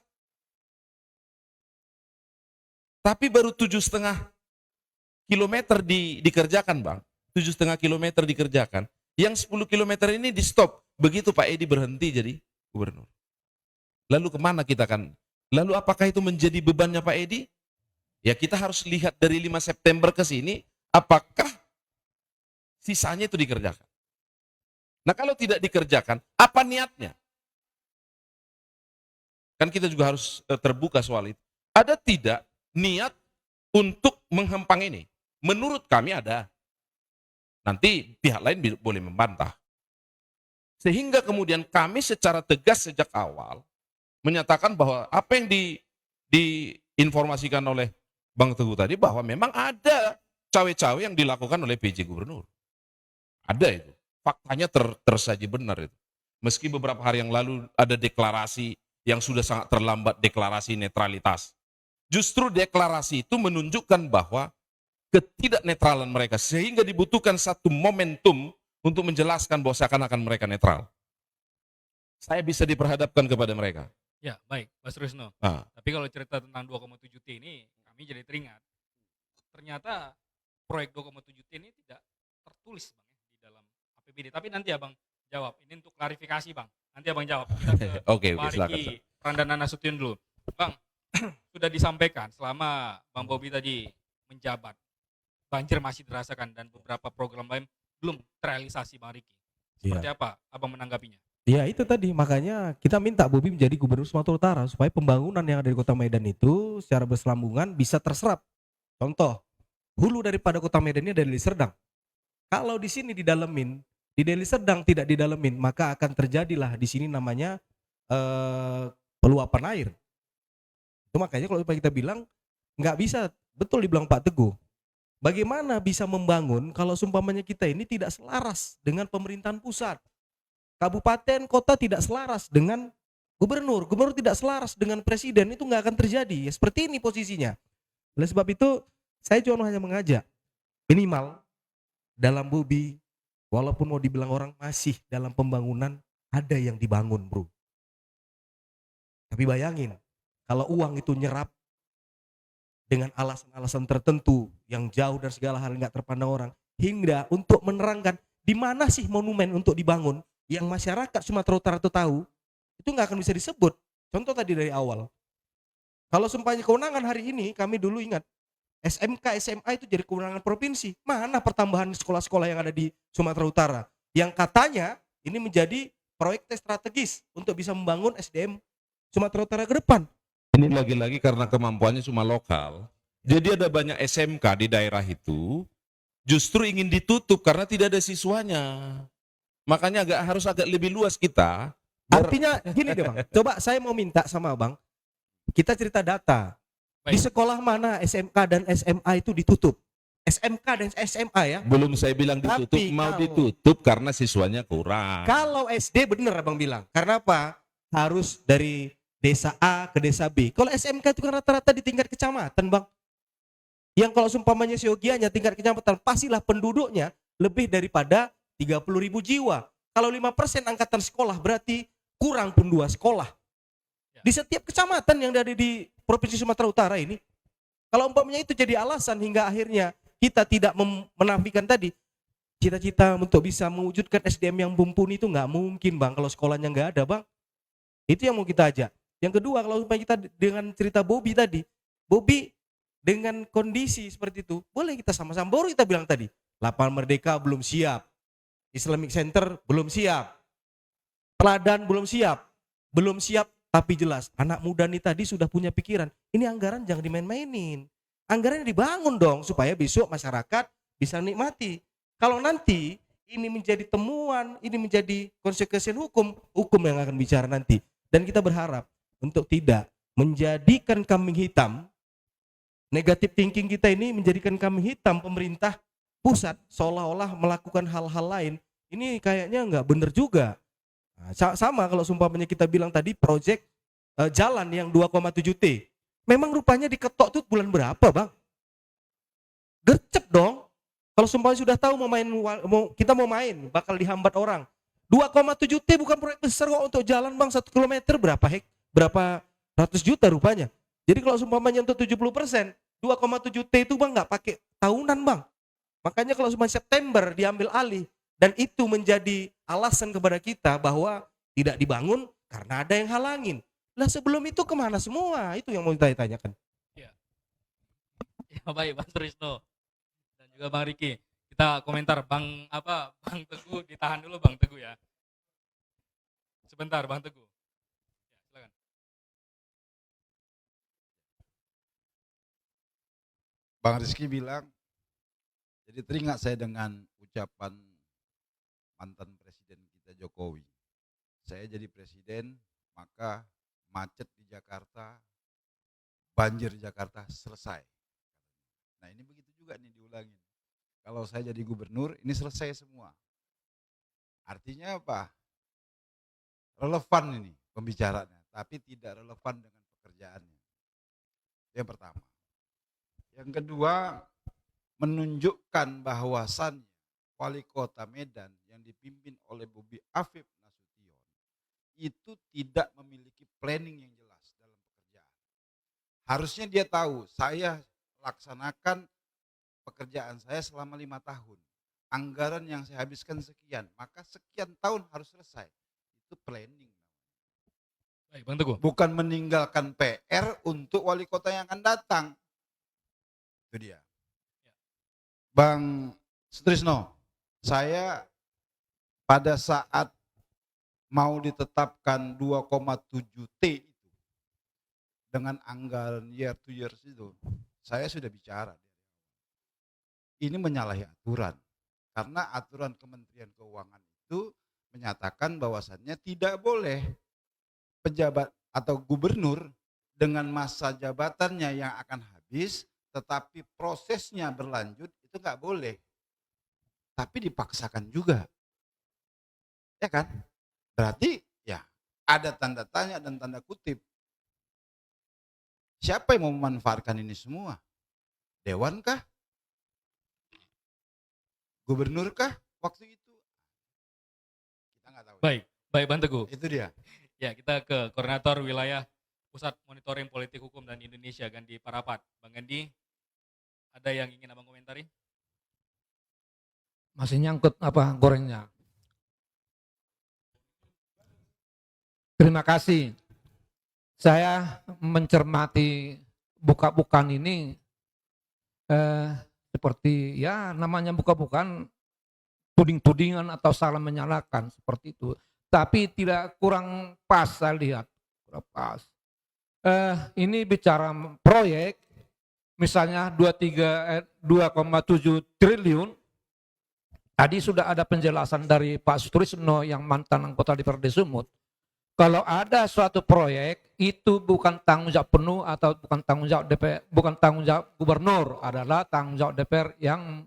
Tapi baru 7,5 kilometer dikerjakan, Bang. 7,5 kilometer dikerjakan. Yang 10 kilometer ini di stop. Begitu Pak Edi berhenti jadi gubernur. Lalu kemana kita kan? Lalu apakah itu menjadi bebannya Pak Edi? Ya kita harus lihat dari 5 September ke sini, apakah sisanya itu dikerjakan. Nah kalau tidak dikerjakan, apa niatnya? Kan kita juga harus terbuka soal itu. Ada tidak niat untuk menghempang ini? Menurut kami ada. Nanti pihak lain boleh membantah. Sehingga kemudian kami secara tegas sejak awal menyatakan bahwa apa yang diinformasikan oleh Bang Teguh tadi bahwa memang ada cawe-cawe yang dilakukan oleh PJ Gubernur. Ada itu. Faktanya tersaji benar itu. Meski beberapa hari yang lalu ada deklarasi yang sudah sangat terlambat, deklarasi netralitas. Justru deklarasi itu menunjukkan bahwa ketidaknetralan mereka sehingga dibutuhkan satu momentum untuk menjelaskan bahwa seakan-akan mereka netral. Saya bisa diperhadapkan kepada mereka. Ya, baik, Mas Rusno. Nah, Tapi kalau cerita tentang 2,7 T ini, kami jadi teringat. Ternyata proyek 2,7 T ini tidak tertulis, Bang, ya, di dalam APBD. Tapi nanti Abang jawab. Ini untuk klarifikasi, Bang. Nanti Abang jawab. Kita ke Oke, Pak silakan. Riki Randana Nasution dulu. Bang, sudah disampaikan selama Bang Bobi tadi menjabat, banjir masih dirasakan dan beberapa program lain belum terrealisasi, Bang Riki. Seperti apa Abang menanggapinya? Ya itu tadi, makanya kita minta Bobi menjadi gubernur Sumatera Utara supaya pembangunan yang ada di kota Medan itu secara berselambungan bisa terserap. Contoh, hulu daripada kota Medan ini ada di Serdang. Kalau di sini didalemin, di Deli Serdang tidak didalemin, maka akan terjadilah di sini namanya peluapan air. Itu makanya kalau kita bilang nggak bisa, betul dibilang Pak Teguh. Bagaimana bisa membangun kalau sumpamanya kita ini tidak selaras dengan pemerintahan pusat? Kabupaten, kota tidak selaras dengan gubernur, gubernur tidak selaras dengan presiden, itu nggak akan terjadi. Ya, seperti ini posisinya. Oleh sebab itu, saya cuma hanya mengajak, minimal dalam Bobi, walaupun mau dibilang orang masih dalam pembangunan, ada yang dibangun, bro. Tapi bayangin, kalau uang itu nyerap dengan alasan-alasan tertentu yang jauh dan segala hal nggak terpandang orang, hingga untuk menerangkan di mana sih monumen untuk dibangun, yang masyarakat Sumatera Utara itu tahu, itu nggak akan bisa disebut. Contoh tadi dari awal, kalau sumpahnya kewenangan hari ini, kami dulu ingat SMK, SMA itu jadi kewenangan provinsi. Mana pertambahan sekolah-sekolah yang ada di Sumatera Utara yang katanya ini menjadi proyek strategis untuk bisa membangun SDM Sumatera Utara ke depan. ini lagi-lagi karena kemampuannya cuma lokal. Jadi ada banyak SMK di daerah itu justru ingin ditutup karena tidak ada siswanya. Makanya harus agak lebih luas kita. Artinya gini deh Bang, coba saya mau minta sama Bang, kita cerita data. Di Baik. sekolah mana SMK dan SMA itu ditutup? SMK dan SMA ya. Belum saya bilang ditutup, Tapi mau kalau- ditutup karena siswanya kurang. Kalau SD bener Abang bilang. Karena apa? Harus dari desa A ke desa B. Kalau SMK itu kan rata-rata di tingkat kecamatan, Bang. Yang kalau seumpamanya siogianya tingkat kecamatan, pastilah penduduknya lebih daripada 30.000 jiwa. Kalau 5% angkatan sekolah berarti kurang pun 2 sekolah. Di setiap kecamatan yang ada di Provinsi Sumatera Utara ini. Kalau umpamanya itu jadi alasan hingga akhirnya kita tidak menafikan tadi cita-cita untuk bisa mewujudkan SDM yang mumpuni itu nggak mungkin, Bang, kalau sekolahnya nggak ada, Bang. Itu yang mau kita ajak. Yang kedua, kalau supaya kita dengan cerita Bobby tadi, Bobby dengan kondisi seperti itu, boleh kita sama-sama. Baru kita bilang tadi, Lapangan Merdeka belum siap, Islamic Center belum siap, Teladan belum siap, tapi jelas anak muda nih tadi sudah punya pikiran, ini anggaran jangan dimain-mainin. Anggarannya dibangun dong supaya besok masyarakat bisa nikmati. Kalau nanti ini menjadi temuan, ini menjadi konsekuensi hukum yang akan bicara nanti. Dan kita berharap untuk tidak menjadikan kambing hitam, negatif thinking kita ini menjadikan kambing hitam pemerintah pusat seolah-olah melakukan hal-hal lain. Ini kayaknya nggak benar juga. Nah, sama kalau sumpahnya kita bilang tadi proyek jalan yang 2,7 T. Memang rupanya diketok tuh bulan berapa, Bang? Gercep dong. Kalau sumpahnya sudah tahu kita mau main bakal dihambat orang. 2,7 T bukan proyek besar kok untuk jalan, Bang. 1 kilometer berapa ratus juta rupanya. Jadi kalau sumpahnya untuk 70%, 2,7 T itu, Bang, nggak pakai tahunan, Bang. Makanya kalau cuma September diambil alih dan itu menjadi alasan kepada kita bahwa tidak dibangun karena ada yang halangin. Lah sebelum itu kemana semua? Itu yang mau kita tanyakan. Ya, baik Bang Trisno dan juga Bang Riki. Kita komentar Bang Teguh, ditahan dulu Bang Teguh ya. Sebentar Bang Teguh. Ya, silakan. Bang Rizky bilang, jadi teringat saya dengan ucapan mantan presiden kita Jokowi. Saya jadi presiden, maka macet di Jakarta, banjir di Jakarta selesai. Nah ini begitu juga nih diulangin. Kalau saya jadi gubernur, ini selesai semua. Artinya apa? Relevan ini pembicaraannya, tapi tidak relevan dengan pekerjaannya. Yang pertama. Yang kedua, menunjukkan bahwasannya wali kota Medan yang dipimpin oleh Bobi Afif Nasution itu tidak memiliki planning yang jelas dalam pekerjaan. Harusnya dia tahu, saya laksanakan pekerjaan saya selama 5 tahun. Anggaran yang saya habiskan sekian, maka sekian tahun harus selesai. Itu planning. Baik Bang Teguh. Bukan meninggalkan PR untuk wali kota yang akan datang. Itu dia. Bang Sutrisno, saya pada saat mau ditetapkan 2,7 T itu dengan anggaran year to year itu, saya sudah bicara. Ini menyalahi aturan. Karena aturan Kementerian Keuangan itu menyatakan bahwasannya tidak boleh pejabat atau gubernur dengan masa jabatannya yang akan habis tetapi prosesnya berlanjut, itu nggak boleh. Tapi dipaksakan juga. Ya kan? Berarti ya ada tanda tanya dan tanda kutip. Siapa yang mau memanfaatkan ini semua? Dewan kah? Gubernur kah waktu itu? Kita nggak tahu. Baik Bang Teguh. Itu dia. Ya, kita ke Koordinator Wilayah Pusat Monitoring Politik Hukum dan Indonesia, Gandhi Parapat. Bang Gandhi, ada yang ingin Abang komentari? Masih nyangkut gorengnya. Terima kasih. Saya mencermati buka-bukaan ini seperti ya namanya buka-bukaan tuding-tudingan atau salah menyalahkan seperti itu. Tapi tidak kurang pas saya lihat. Kurang pas. Ini bicara proyek misalnya 2,7 triliun. Tadi sudah ada penjelasan dari Pak Sutrisno yang mantan anggota DPRD Sumut. kalau ada suatu proyek itu bukan tanggung jawab penuh atau bukan tanggung jawab DPR, bukan tanggung jawab gubernur, adalah tanggung jawab DPR yang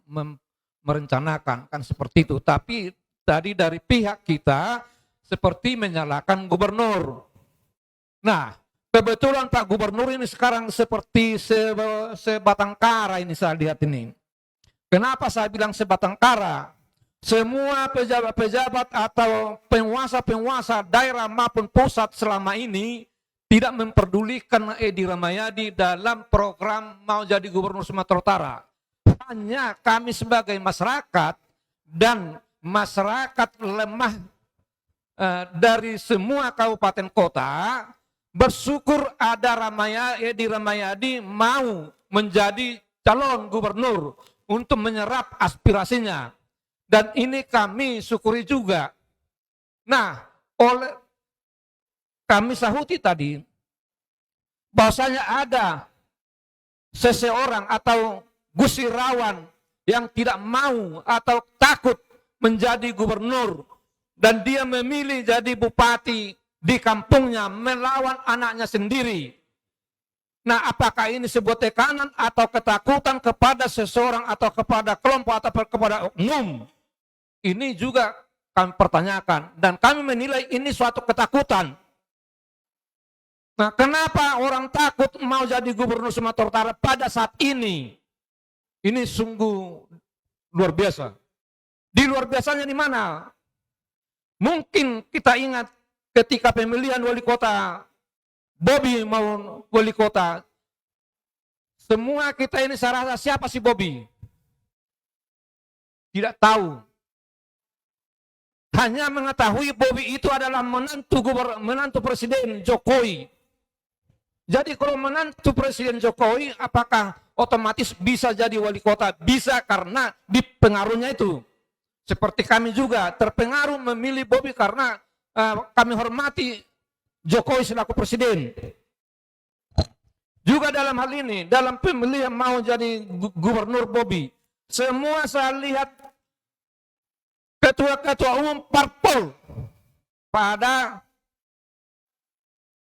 merencanakan, kan seperti itu. Tapi tadi dari pihak kita seperti menyalahkan gubernur. Nah, kebetulan Pak Gubernur ini sekarang seperti sebatang kara ini saya lihat ini. Kenapa saya bilang sebatang kara? Semua pejabat-pejabat atau penguasa-penguasa daerah maupun pusat selama ini tidak memperdulikan Edi Rahmayadi dalam program mau jadi gubernur Sumatera Utara. Hanya kami sebagai masyarakat dan masyarakat lemah dari semua kabupaten kota bersyukur ada Edi Rahmayadi mau menjadi calon gubernur untuk menyerap aspirasinya. Dan ini kami syukuri juga. Nah, oleh kami sahuti tadi, bahwasanya ada seseorang atau gusirawan yang tidak mau atau takut menjadi gubernur, dan dia memilih jadi bupati di kampungnya melawan anaknya sendiri. Nah, apakah ini sebuah tekanan atau ketakutan kepada seseorang atau kepada kelompok atau kepada oknum? Ini juga kami pertanyakan dan kami menilai ini suatu ketakutan. Nah, kenapa orang takut mau jadi gubernur Sumatera Utara pada saat ini? Ini sungguh luar biasa. Di luar biasanya di mana? Mungkin kita ingat ketika pemilihan wali kota Bobi mau wali kota, semua kita ini saya rasa siapa sih Bobi? Tidak tahu. Hanya mengetahui Bobi itu adalah menantu Presiden Jokowi. Jadi kalau menantu Presiden Jokowi, apakah otomatis bisa jadi wali kota? Bisa, karena dipengaruhnya itu. Seperti kami juga terpengaruh memilih Bobi karena kami hormati Jokowi selaku presiden. Juga dalam hal ini, dalam pemilihan mau jadi gubernur Bobi, semua saya lihat ketua-ketua umum parpol pada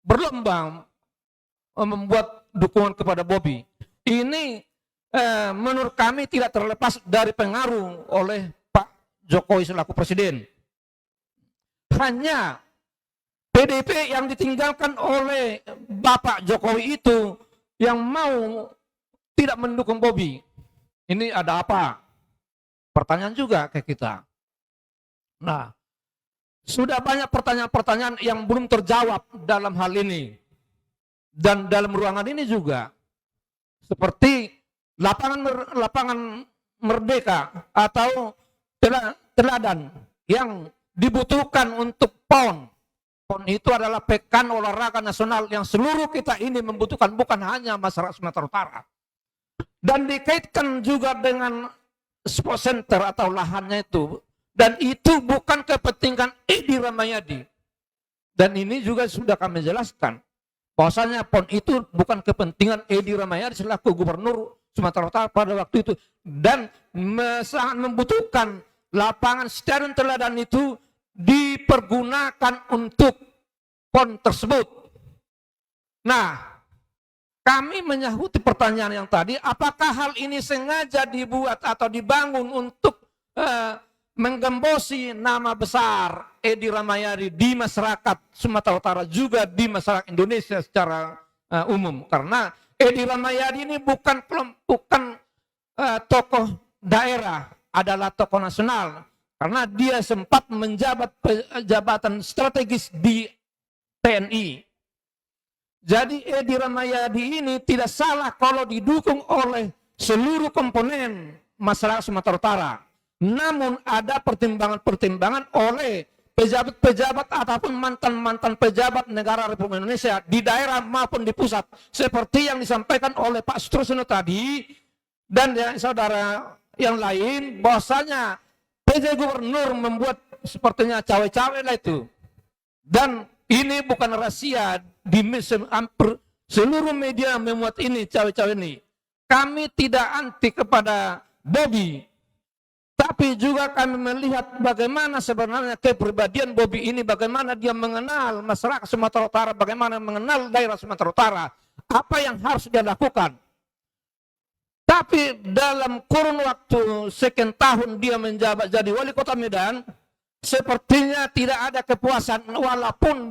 berlomba membuat dukungan kepada Bobi. Ini menurut kami tidak terlepas dari pengaruh oleh Pak Jokowi selaku presiden. Hanya PDIP yang ditinggalkan oleh Bapak Jokowi itu yang mau tidak mendukung Bobi. Ini ada apa? Pertanyaan juga ke kita. Nah, sudah banyak pertanyaan-pertanyaan yang belum terjawab dalam hal ini. Dan dalam ruangan ini juga. Seperti lapangan Merdeka atau teladan yang dibutuhkan untuk PON. PON itu adalah pekan olahraga nasional yang seluruh kita ini membutuhkan, bukan hanya masyarakat Sumatera Utara. Dan dikaitkan juga dengan sport center atau lahannya itu. Dan itu bukan kepentingan Edi Rahmayadi. Dan ini juga sudah kami jelaskan. Bahwasanya PON itu bukan kepentingan Edi Rahmayadi selaku gubernur Sumatera Utara pada waktu itu. Dan sangat membutuhkan lapangan stadion teladan itu dipergunakan untuk PON tersebut. Nah, kami menyahuti pertanyaan yang tadi, apakah hal ini sengaja dibuat atau dibangun untuk menggembosi nama besar Edi Rahmayadi di masyarakat Sumatera Utara, juga di masyarakat Indonesia secara umum. Karena Edi Rahmayadi ini bukan tokoh daerah, adalah tokoh nasional. Karena dia sempat menjabat jabatan strategis di TNI. Jadi Edi Rahmayadi ini tidak salah kalau didukung oleh seluruh komponen masyarakat Sumatera Utara. Namun ada pertimbangan-pertimbangan oleh pejabat-pejabat ataupun mantan-mantan pejabat negara Republik Indonesia di daerah maupun di pusat. Seperti yang disampaikan oleh Pak Sutrusno tadi dan saudara yang lain, bahwasanya PJ Gubernur membuat sepertinya cawe-cawe lah itu. Dan ini bukan rahasia, di hampir seluruh media memuat ini, cawe-cawe ini. Kami tidak anti kepada Bobi, Tapi juga kami melihat bagaimana sebenarnya kepribadian Bobi ini, bagaimana dia mengenal masyarakat Sumatera Utara, bagaimana mengenal daerah Sumatera Utara, apa yang harus dia lakukan. Tapi dalam kurun waktu sekian tahun dia menjabat jadi wali kota Medan, sepertinya tidak ada kepuasan, walaupun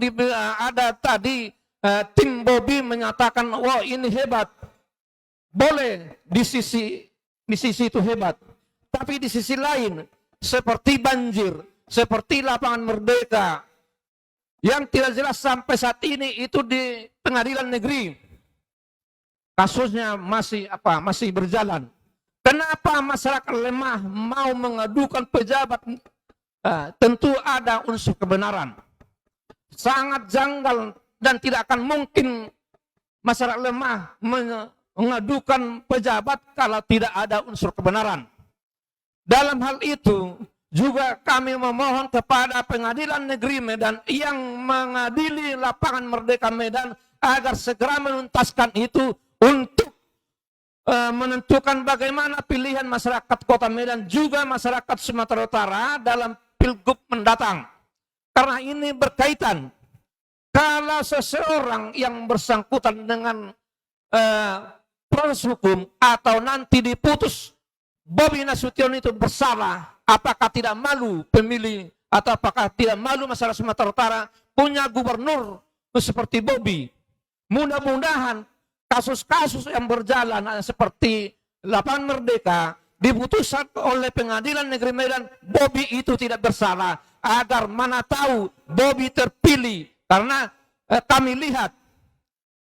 ada tadi tim Bobi menyatakan, wah ini hebat, boleh di sisi itu hebat. Tapi di sisi lain, seperti banjir, seperti lapangan Merdeka, yang tidak jelas sampai saat ini itu di pengadilan negeri. Kasusnya masih berjalan. Kenapa masyarakat lemah mau mengadukan pejabat? Tentu ada unsur kebenaran. Sangat janggal dan tidak akan mungkin masyarakat lemah mengadukan pejabat kalau tidak ada unsur kebenaran. Dalam hal itu juga kami memohon kepada Pengadilan Negeri Medan yang mengadili lapangan Merdeka Medan agar segera menuntaskan itu untuk menentukan bagaimana pilihan masyarakat Kota Medan juga masyarakat Sumatera Utara dalam pilgub mendatang. Karena ini berkaitan. Kalau seseorang yang bersangkutan dengan proses hukum atau nanti diputus Bobi Nasution itu bersalah, apakah tidak malu pemilih atau apakah tidak malu masyarakat Sumatera Utara punya gubernur seperti Bobi? Mudah-mudahan kasus-kasus yang berjalan seperti lapangan Merdeka diputuskan oleh Pengadilan Negeri Medan, Bobi itu tidak bersalah, agar mana tahu Bobi terpilih. Karena kami lihat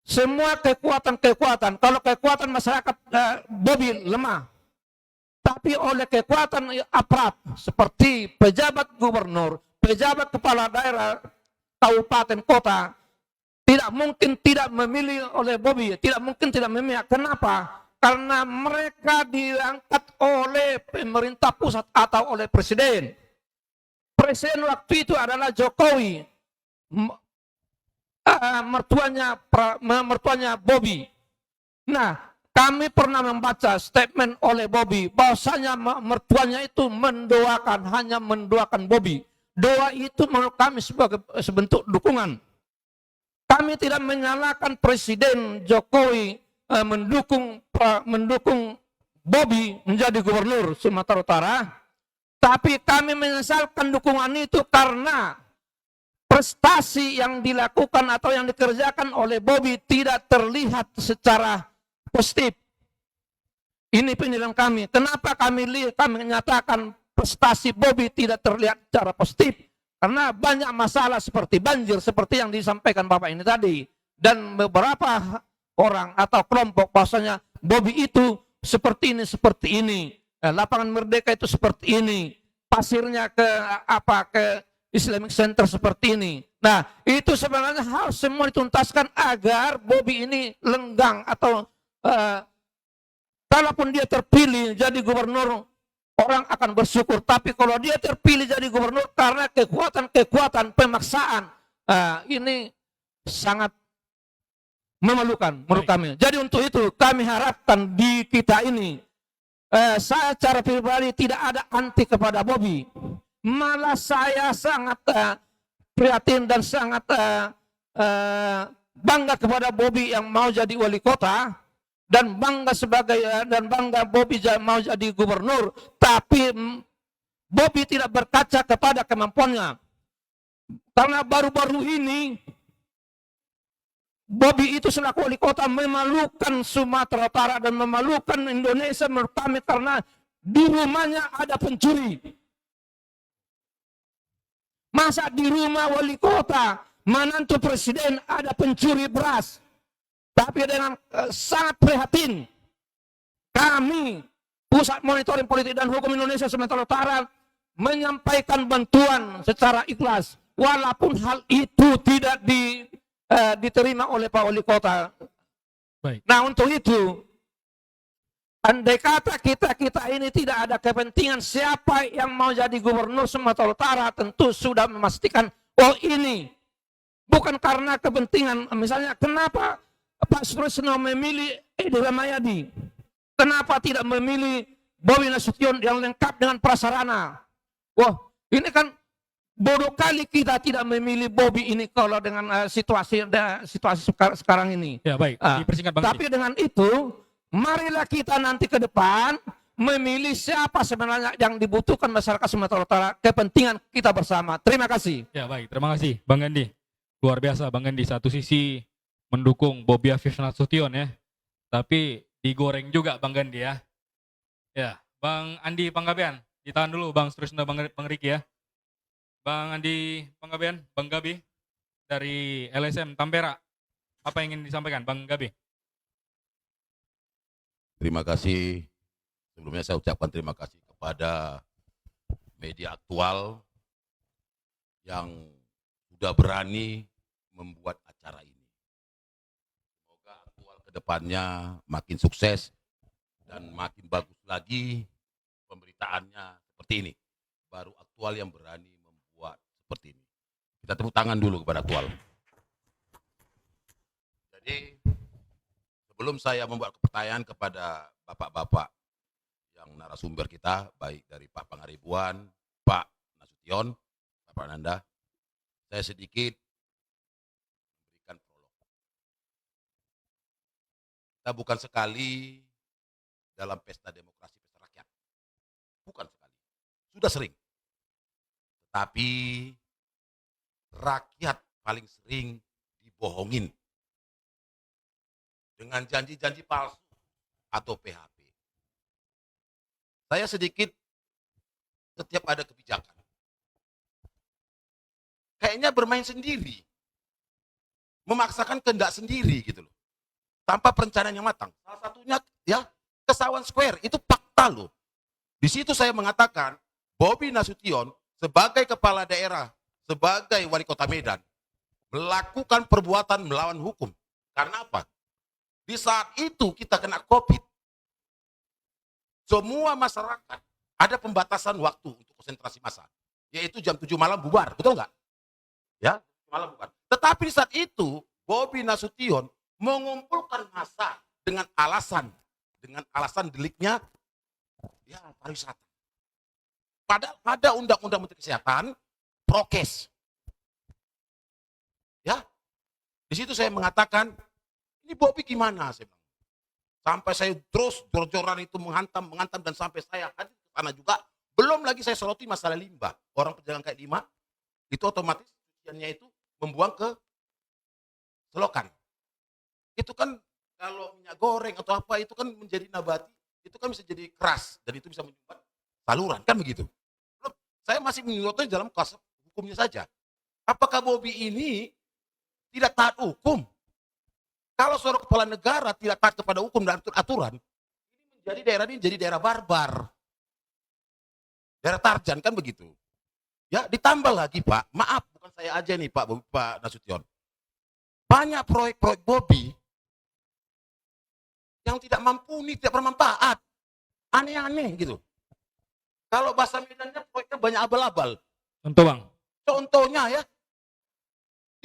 semua kekuatan, kalau kekuatan masyarakat Bobi lemah, tapi oleh kekuatan aparat seperti pejabat gubernur, pejabat kepala daerah, kabupaten, kota, tidak mungkin tidak memilih oleh Bobi, tidak mungkin tidak memilih. Kenapa? Karena mereka diangkat oleh pemerintah pusat atau oleh presiden. Presiden waktu itu adalah Jokowi, mertuanya Bobi. Nah, kami pernah membaca statement oleh Bobi bahwasanya mertuanya itu hanya mendoakan Bobi. Doa itu menurut kami sebagai sebentuk dukungan. Kami tidak menyalahkan Presiden Jokowi mendukung Bobi menjadi gubernur Sumatera Utara, tapi kami menyesalkan dukungan itu karena prestasi yang dilakukan atau yang dikerjakan oleh Bobi tidak terlihat secara positif. Ini penilaian kami. Kenapa kami menyatakan prestasi Bobi tidak terlihat secara positif? Karena banyak masalah seperti banjir, seperti yang disampaikan Bapak ini tadi. Dan beberapa orang atau kelompok bahwasanya Bobi itu seperti ini. Lapangan Merdeka itu seperti ini. Pasirnya ke Islamic Center seperti ini. Nah, itu sebenarnya harus semua dituntaskan agar Bobi ini lenggang atau kalaupun dia terpilih jadi gubernur, orang akan bersyukur. Tapi kalau dia terpilih jadi gubernur karena kekuatan pemaksaan, ini sangat memalukan menurut kami. Jadi untuk itu kami harapkan di kita ini, saya secara pribadi tidak ada anti kepada Bobi. Malah saya sangat prihatin dan sangat bangga kepada Bobi yang mau jadi wali kota. Dan bangga Bobi mau jadi gubernur, tapi Bobi tidak berkaca kepada kemampuannya. Karena baru-baru ini Bobi itu selaku wali kota memalukan Sumatera Utara dan memalukan Indonesia menurut kami karena di rumahnya ada pencuri. Masa di rumah wali kota, menantu presiden ada pencuri beras? Tapi dengan sangat prihatin, kami Pusat Monitoring Politik dan Hukum Indonesia Sumatera Utara menyampaikan bantuan secara ikhlas, walaupun hal itu tidak diterima oleh Pak Wali Kota. Baik. Nah, untuk itu, andai kata kita ini tidak ada kepentingan siapa yang mau jadi gubernur Sumatera Utara, tentu sudah memastikan, oh ini bukan karena kepentingan, misalnya kenapa Pak Sutrisno memilih Edi Ramayadi? Kenapa tidak memilih Bobi Nasution yang lengkap dengan prasarana. Wah, ini kan bodoh kali kita tidak memilih Bobi ini kalau dengan situasi sekarang ini. Ya baik, dipersingkat Bang. Tapi dengan itu, marilah kita nanti ke depan memilih siapa sebenarnya yang dibutuhkan masyarakat Sumatera Utara, kepentingan kita bersama. Terima kasih. Ya baik, terima kasih Bang Gandhi. Luar biasa Bang Gandhi, satu sisi mendukung Bobi Afif Nasution ya, tapi digoreng juga Bang Gandhi ya. Ya, Bang Andi Panggabean, ditahan dulu Bang Strisno Bang Riki ya. Bang Andi Panggabean, Bang Gabi dari LSM Tampera, apa yang ingin disampaikan Bang Gabi? Terima kasih. Sebelumnya saya ucapkan terima kasih kepada media aktual yang sudah berani membuat acara ini. Semoga aktual ke depannya makin sukses dan makin bagus lagi pemberitaannya seperti ini. Baru aktual yang berani membuat seperti ini. Kita tepuk tangan dulu kepada aktual. Jadi sebelum saya membuat pertanyaan kepada bapak-bapak yang narasumber kita, baik dari Pak Pangaribuan, Pak Nasution, Bapak Nanda, saya sedikit memberikan prolog. Kita bukan sekali dalam pesta demokrasi, pesta rakyat. Bukan sekali. Sudah sering. Tetapi rakyat paling sering dibohongin dengan janji-janji palsu atau PHP. Saya sedikit setiap ada kebijakan. Kayaknya bermain sendiri. Memaksakan kehendak sendiri gitu loh. Tanpa perencanaan yang matang. Salah satunya ya Kesawan Square, itu fakta loh. Di situ saya mengatakan, Bobi Nasution sebagai kepala daerah, sebagai wali kota Medan, melakukan perbuatan melawan hukum. Karena apa? Di saat itu kita kena COVID. Semua masyarakat ada pembatasan waktu untuk konsentrasi massa. Yaitu jam 7 malam bubar, betul nggak? Ya, malam bubar. Tetapi di saat itu, Bobi Nasution mengumpulkan massa dengan alasan deliknya ya pariwisata. Padahal ada undang-undang Menteri Kesehatan prokes. Ya. Di situ saya mengatakan, ini Bobi gimana saya bilang. Sampai saya terus jor-joran itu menghantam dan sampai saya hadir ke sana juga. Belum lagi saya soroti masalah limbah. Orang pedagang kayak limbah itu otomatis cuciannya itu membuang ke selokan. Itu kan kalau minyak goreng atau apa itu kan menjadi nabati, itu kan bisa jadi keras dan itu bisa menyumbat saluran, kan begitu. Saya masih menyoroti dalam kasus hukumnya saja. Apakah Bobi ini tidak taat hukum? Kalau seorang kepala negara tidak taat kepada hukum dan aturan, ini menjadi daerah ini jadi daerah barbar. Daerah Tarjan, kan begitu. Ya, ditambah lagi Pak, maaf bukan saya aja nih Pak Nasution. Banyak proyek-proyek Bobi yang tidak mumpuni, tidak bermanfaat. Aneh-aneh gitu. Kalau bahasa Medannya proyeknya banyak abal-abal. Contoh Bang. Contohnya ya,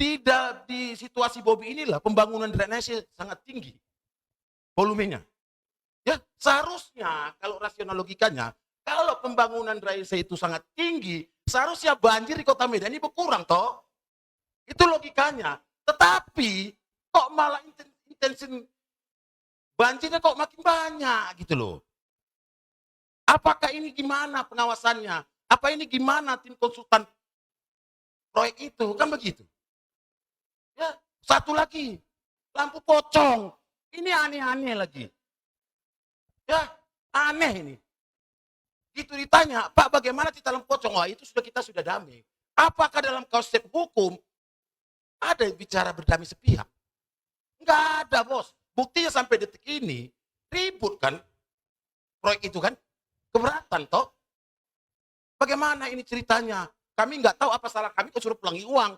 tidak di situasi Bobi inilah pembangunan drainase sangat tinggi volumenya. Ya, seharusnya kalau rasional logikanya, kalau pembangunan drainase itu sangat tinggi, seharusnya banjir di Kota Medan ini berkurang toh. Itu logikanya. Tetapi kok malah intensi banjirnya kok makin banyak gitu loh. Apakah ini gimana pengawasannya? Apa ini gimana tim konsultan proyek itu? Kan begitu. Ya, satu lagi, lampu pocong. Ini aneh-aneh lagi. Ya, aneh ini. Gitu ditanya, Pak bagaimana kita lampu pocong? Wah itu kita sudah damai. Apakah dalam konsep hukum ada yang bicara berdamai sepihak? Enggak ada bos. Buktinya sampai detik ini ribut kan proyek itu kan, keberatan toh. Bagaimana ini ceritanya? Kami nggak tahu apa salah kami kok suruh pulangi uang.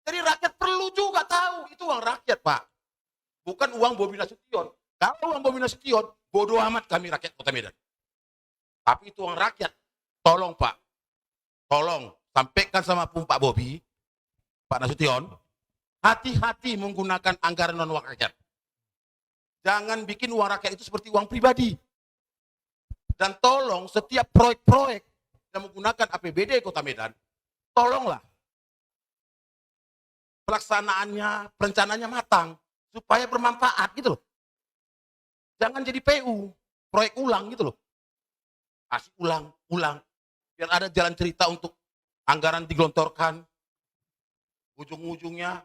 Jadi rakyat perlu juga tahu itu uang rakyat Pak, bukan uang Bobi Nasution. Kalau uang Bobi Nasution, bodoh amat kami rakyat Kota Medan. Tapi itu uang rakyat. Tolong Pak, tolong sampaikan sama Pak Bobi, Pak Nasution, hati-hati menggunakan anggaran non uang rakyat. Jangan bikin uang rakyat itu seperti uang pribadi. Dan tolong setiap proyek-proyek yang menggunakan APBD Kota Medan, tolonglah pelaksanaannya, perencanaannya matang supaya bermanfaat gitu loh. Jangan jadi PU, proyek ulang gitu loh. Kasih ulang. Biar ada jalan cerita untuk anggaran digelontorkan. Ujung-ujungnya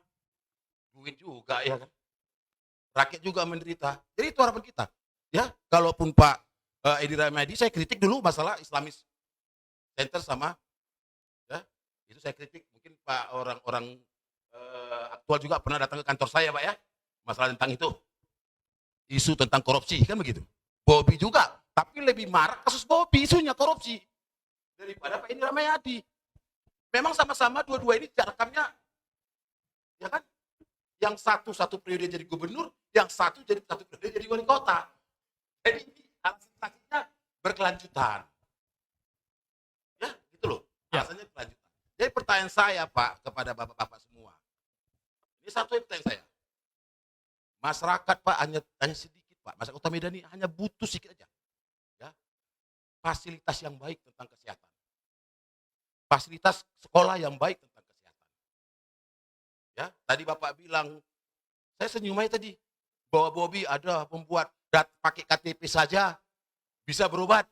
duit juga ya kan. Rakyat juga menderita. Jadi itu harapan kita. Ya, kalaupun Pak Edi Rahmayadi, saya kritik dulu masalah Islamis Center sama, ya, itu saya kritik. Mungkin Pak orang-orang aktual juga pernah datang ke kantor saya Pak ya, masalah tentang itu. Isu tentang korupsi, kan begitu. Bobi juga, tapi lebih marah kasus Bobi, isunya korupsi. Daripada Pak Edi Rahmayadi. Memang sama-sama dua-dua ini rekamnya, ya kan? Yang satu periode jadi gubernur, yang satu periode jadi wali kota. Jadi alasannya berkelanjutan. Ya, gitu loh. Alasannya berkelanjutan. Jadi pertanyaan saya Pak kepada bapak-bapak semua. Ini satu pertanyaan saya. Masyarakat Pak hanya sedikit Pak. Masyarakat Kota Medan ini hanya butuh sedikit aja. Ya. Fasilitas yang baik tentang kesehatan. Fasilitas sekolah yang baik tentang kesehatan. Ya, tadi Bapak bilang, saya senyum aja tadi, bahwa Bobi ada membuat pakai KTP saja bisa berobat.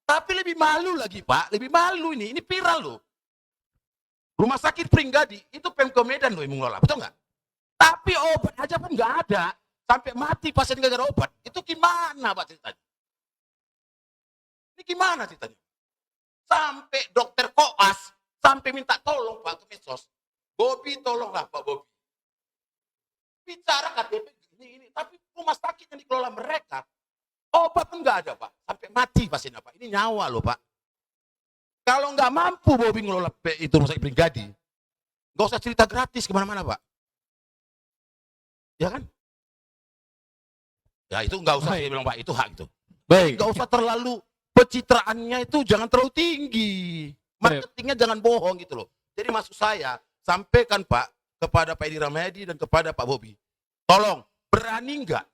Tapi lebih malu lagi Pak, lebih malu ini viral loh. Rumah sakit Pringgadi itu Pemko Medan loh yang mengelola, betul nggak? Tapi obat aja pun nggak ada, sampai mati pasien gara-gara obat. Itu gimana Pak ceritanya? Ini gimana ceritanya? Sampai dokter koas, sampai minta tolong Pak ke medsos. Bobi tolonglah Pak Bobi. Bicara KTP ini, tapi rumah sakit yang dikelola mereka, obat pun nggak ada Pak, sampai mati pasiennya Pak. Ini nyawa loh Pak. Kalau nggak mampu Bobi ngelola itu rumah sakit Pringgadi, nggak usah cerita gratis kemana-mana Pak. Ya kan? Ya itu nggak usah saya bilang Pak, itu hak itu. Baik. Nggak usah terlalu, pencitraannya itu jangan terlalu tinggi. Marketingnya jangan bohong gitu loh. Jadi maksud saya, sampaikan Pak kepada Pak Edi Rahmayadi dan kepada Pak Bobi. Tolong, berani nggak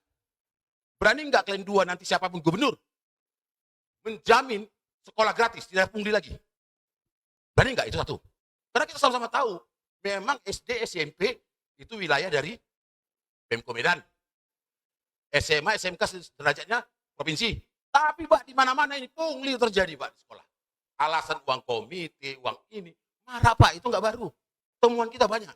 kalian dua nanti siapapun gubernur menjamin sekolah gratis, tidak pungli lagi? Berani nggak? Itu satu. Karena kita sama-sama tahu, memang SD, SMP itu wilayah dari Pemko Medan. SMA, SMK derajatnya provinsi. Tapi Pak, di mana-mana ini pungli terjadi Pak di sekolah. Alasan uang komite, uang ini. Marah Pak, itu nggak baru. Temuan kita banyak.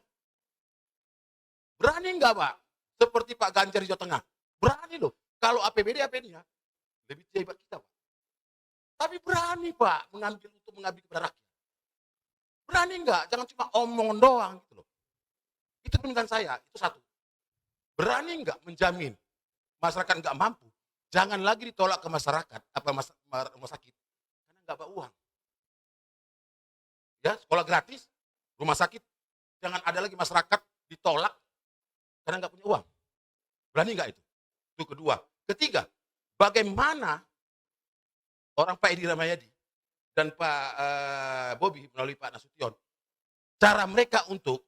Berani nggak Pak? Seperti Pak Ganjar di Jawa Tengah. Berani loh. Kalau APBD-nya lebih hebat kita Pak. Tapi berani Pak mengambil kepada rakyat. Berani nggak? Jangan cuma omong doang gitu loh. Itu permintaan saya, itu satu. Berani nggak menjamin masyarakat nggak mampu, jangan lagi ditolak ke masyarakat, rumah sakit, karena nggak bawa uang. Ya, sekolah gratis, rumah sakit, jangan ada lagi masyarakat ditolak karena nggak punya uang. Berani nggak itu? Itu kedua. Ketiga, bagaimana orang Pak Edi Rahmayadi dan Pak Bobi melalui Pak Nasution, cara mereka untuk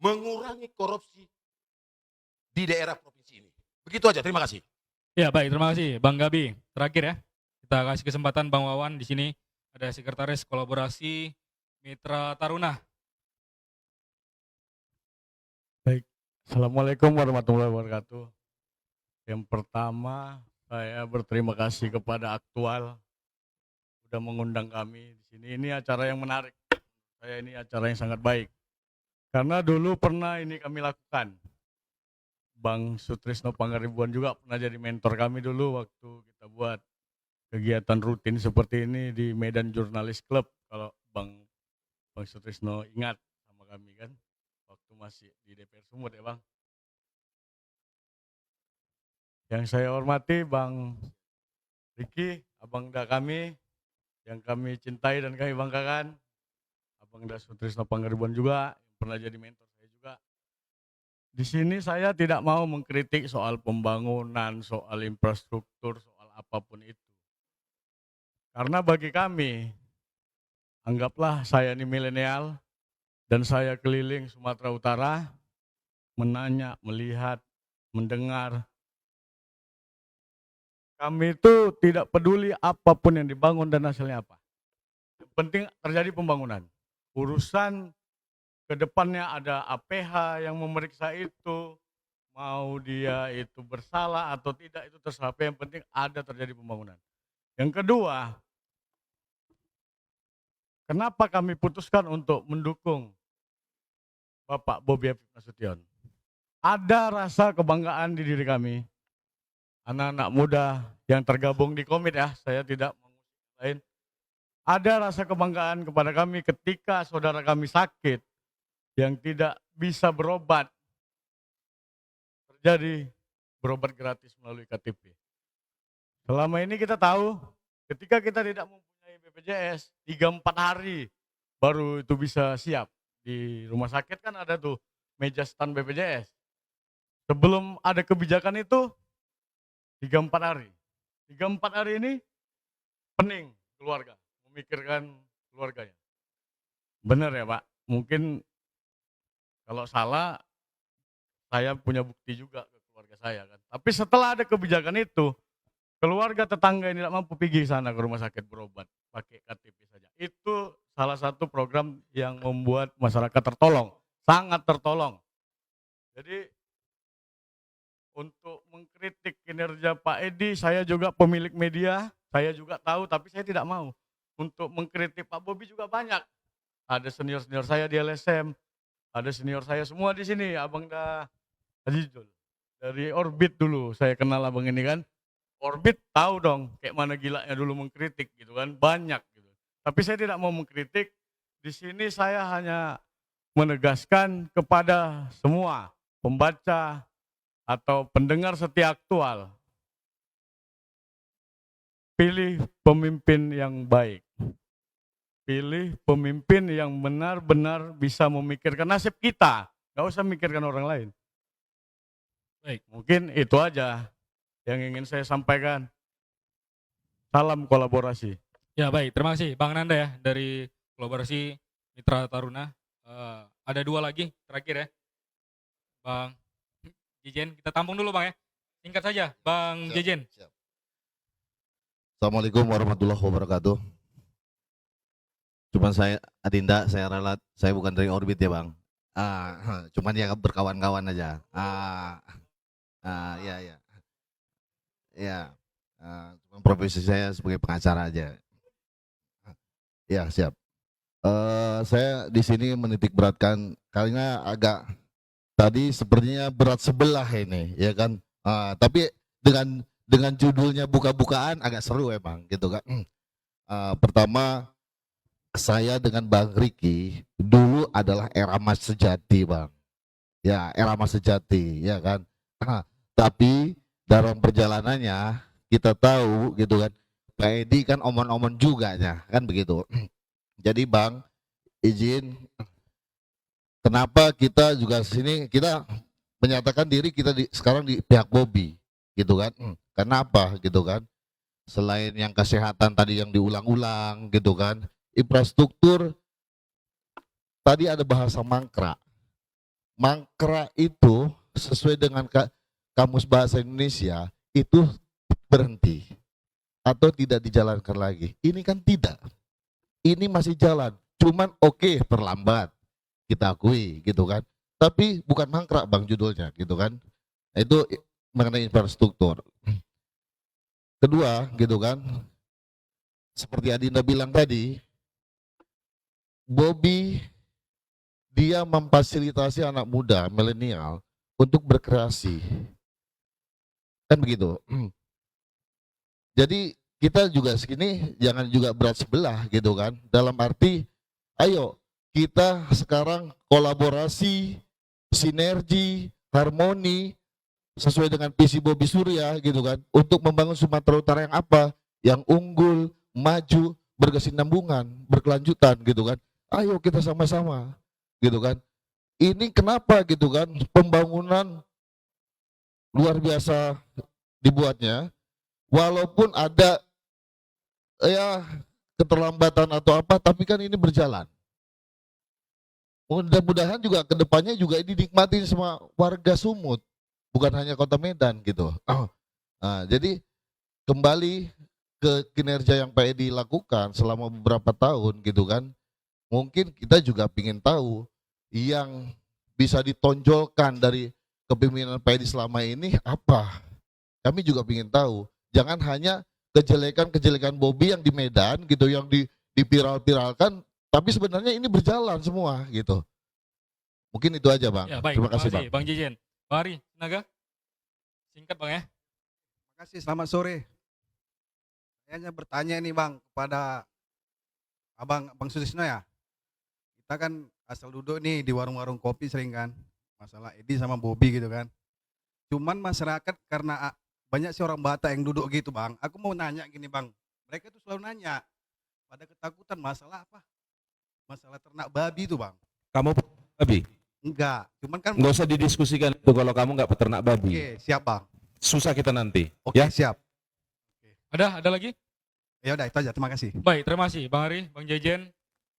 mengurangi korupsi di daerah provinsi ini. Begitu aja, terima kasih. Ya baik, terima kasih Bang Gabi. Terakhir ya, kita kasih kesempatan Bang Wawan. Di sini ada Sekretaris Kolaborasi Mitra Taruna. Baik, Assalamualaikum warahmatullahi wabarakatuh. Yang pertama, saya berterima kasih kepada Aktual sudah mengundang kami di sini. Ini acara yang menarik. Saya ini acara yang sangat baik. Karena dulu pernah ini kami lakukan. Bang Sutrisno Pangaribuan juga pernah jadi mentor kami dulu waktu kita buat kegiatan rutin seperti ini di Medan Jurnalis Club. Kalau Bang Sutrisno ingat sama kami kan, waktu masih di DPR Sumut ya Bang. Yang saya hormati Bang Riki, Abangda kami, yang kami cintai dan kami banggakan. Abangda Sutrisno Pangaribuan juga, yang pernah jadi mentor saya juga. Di sini saya tidak mau mengkritik soal pembangunan, soal infrastruktur, soal apapun itu. Karena bagi kami, anggaplah saya ini milenial dan saya keliling Sumatera Utara, menanya, melihat, mendengar Kami itu tidak peduli apapun yang dibangun dan hasilnya apa. Yang penting terjadi pembangunan. Urusan ke depannya ada APH yang memeriksa itu, mau dia itu bersalah atau tidak itu terserah, yang penting ada terjadi pembangunan. Yang kedua, kenapa kami putuskan untuk mendukung Bapak Bobi Afif Nasution? Ada rasa kebanggaan di diri kami, anak-anak muda yang tergabung di komit ya, saya tidak mengusik lain. Ada rasa kebanggaan kepada kami ketika saudara kami sakit yang tidak bisa berobat, terjadi berobat gratis melalui KTP. Selama ini kita tahu ketika kita tidak mempunyai BPJS 3-4 hari baru itu bisa siap. Di rumah sakit kan ada tuh meja stand BPJS. Sebelum ada kebijakan itu 3-4 hari. 3-4 hari ini pening keluarga, memikirkan keluarganya. Benar ya Pak, mungkin kalau salah saya punya bukti juga ke keluarga saya kan. Tapi setelah ada kebijakan itu, keluarga tetangga yang tidak mampu pergi sana ke rumah sakit berobat pakai KTP saja. Itu salah satu program yang membuat masyarakat tertolong, sangat tertolong. Jadi untuk mengkritik kinerja Pak Edi, saya juga pemilik media, saya juga tahu, tapi saya tidak mau. Untuk mengkritik Pak Bobi juga banyak. Ada senior-senior saya di LSM, ada senior saya semua di sini, Abang Azizul. Dari Orbit dulu, saya kenal abang ini kan. Orbit tahu dong, kayak mana gilanya dulu mengkritik gitu kan, banyak gitu. Tapi saya tidak mau mengkritik, di sini saya hanya menegaskan kepada semua pembaca, atau pendengar setia aktual, pilih pemimpin yang baik. Pilih pemimpin yang benar-benar bisa memikirkan nasib kita, nggak usah mikirkan orang lain. Baik. Mungkin itu aja yang ingin saya sampaikan. Salam kolaborasi. Ya baik, terima kasih Bang Nanda ya dari kolaborasi Mitra Taruna. Ada 2 lagi terakhir ya, Bang Jejen, kita tampung dulu Bang ya. Singkat saja, Bang Jejen. Siap. Assalamualaikum warahmatullahi wabarakatuh. Cuman saya, Adinda, saya ralat, saya bukan dari Orbit ya Bang. Cuman ya berkawan-kawan aja. Ya. Ya, cuman profesi saya sebagai pengacara aja. Ya, siap. Saya di sini menitik beratkan, karena agak tadi sepertinya berat sebelah ini, ya kan. Tapi dengan judulnya buka-bukaan agak seru emang, gitu kan. Pertama, saya dengan Bang Riki dulu adalah era emas sejati, Bang. Ya, era emas sejati, ya kan. Tapi dalam perjalanannya kita tahu, gitu kan. Pak Edi kan omon-omon juga ya, kan begitu. Jadi Bang, izin. Kenapa kita juga sini, kita menyatakan diri kita sekarang di pihak Bobi, gitu kan? Kenapa, gitu kan? Selain yang kesehatan tadi yang diulang-ulang, gitu kan? Infrastruktur, tadi ada bahasa mangkrak. Mangkrak itu sesuai dengan Kamus Bahasa Indonesia itu berhenti atau tidak dijalankan lagi. Ini kan tidak. Ini masih jalan. Cuman oke, terlambat. Kita akui gitu kan, tapi bukan mangkrak Bang judulnya gitu kan. Itu mengenai infrastruktur. Kedua gitu kan, seperti Adinda bilang tadi, Bobi dia memfasilitasi anak muda milenial untuk berkreasi, kan begitu. Jadi kita juga segini jangan juga berat sebelah gitu kan, dalam arti ayo kita sekarang kolaborasi, sinergi, harmoni sesuai dengan visi Bobi Surya gitu kan, untuk membangun Sumatera Utara yang apa? Yang unggul, maju, berkesinambungan, berkelanjutan gitu kan. Ayo kita sama-sama gitu kan. Ini kenapa gitu kan, pembangunan luar biasa dibuatnya, walaupun ada ya keterlambatan atau apa, tapi kan ini berjalan. Mudah-mudahan juga kedepannya juga ini dinikmatin sama warga Sumut, bukan hanya Kota Medan gitu. Jadi kembali ke kinerja yang Pak Edi lakukan selama beberapa tahun gitu kan, mungkin kita juga ingin tahu yang bisa ditonjolkan dari kepemimpinan Pak Edi selama ini apa. Kami juga ingin tahu, jangan hanya kejelekan-kejelekan Bobby yang di Medan gitu, yang diviral-viralkan, tapi sebenarnya ini berjalan semua gitu. Mungkin itu aja Bang. Ya, baik. Terima kasih Bang. Bang Jejen. Bang Ari, Naga. Singkat Bang ya. Terima kasih, selamat sore. Saya hanya bertanya nih Bang kepada Bang Sutisno ya. Kita kan asal duduk nih di warung-warung kopi sering kan, masalah Edi sama Bobby gitu kan. Cuman masyarakat karena banyak sih orang Batak yang duduk gitu Bang. Aku mau nanya gini Bang, mereka tuh selalu nanya, pada ketakutan masalah apa? Masalah ternak babi itu Bang. Kamu babi? Enggak, cuman kan Nggak usah didiskusikan itu kalau kamu nggak peternak babi. oke, siap Bang. Susah kita nanti. Oke, Ya. siap. Ada lagi? Ya udah itu aja, terima kasih. Baik, terima kasih Bang Ari, Bang Jejen,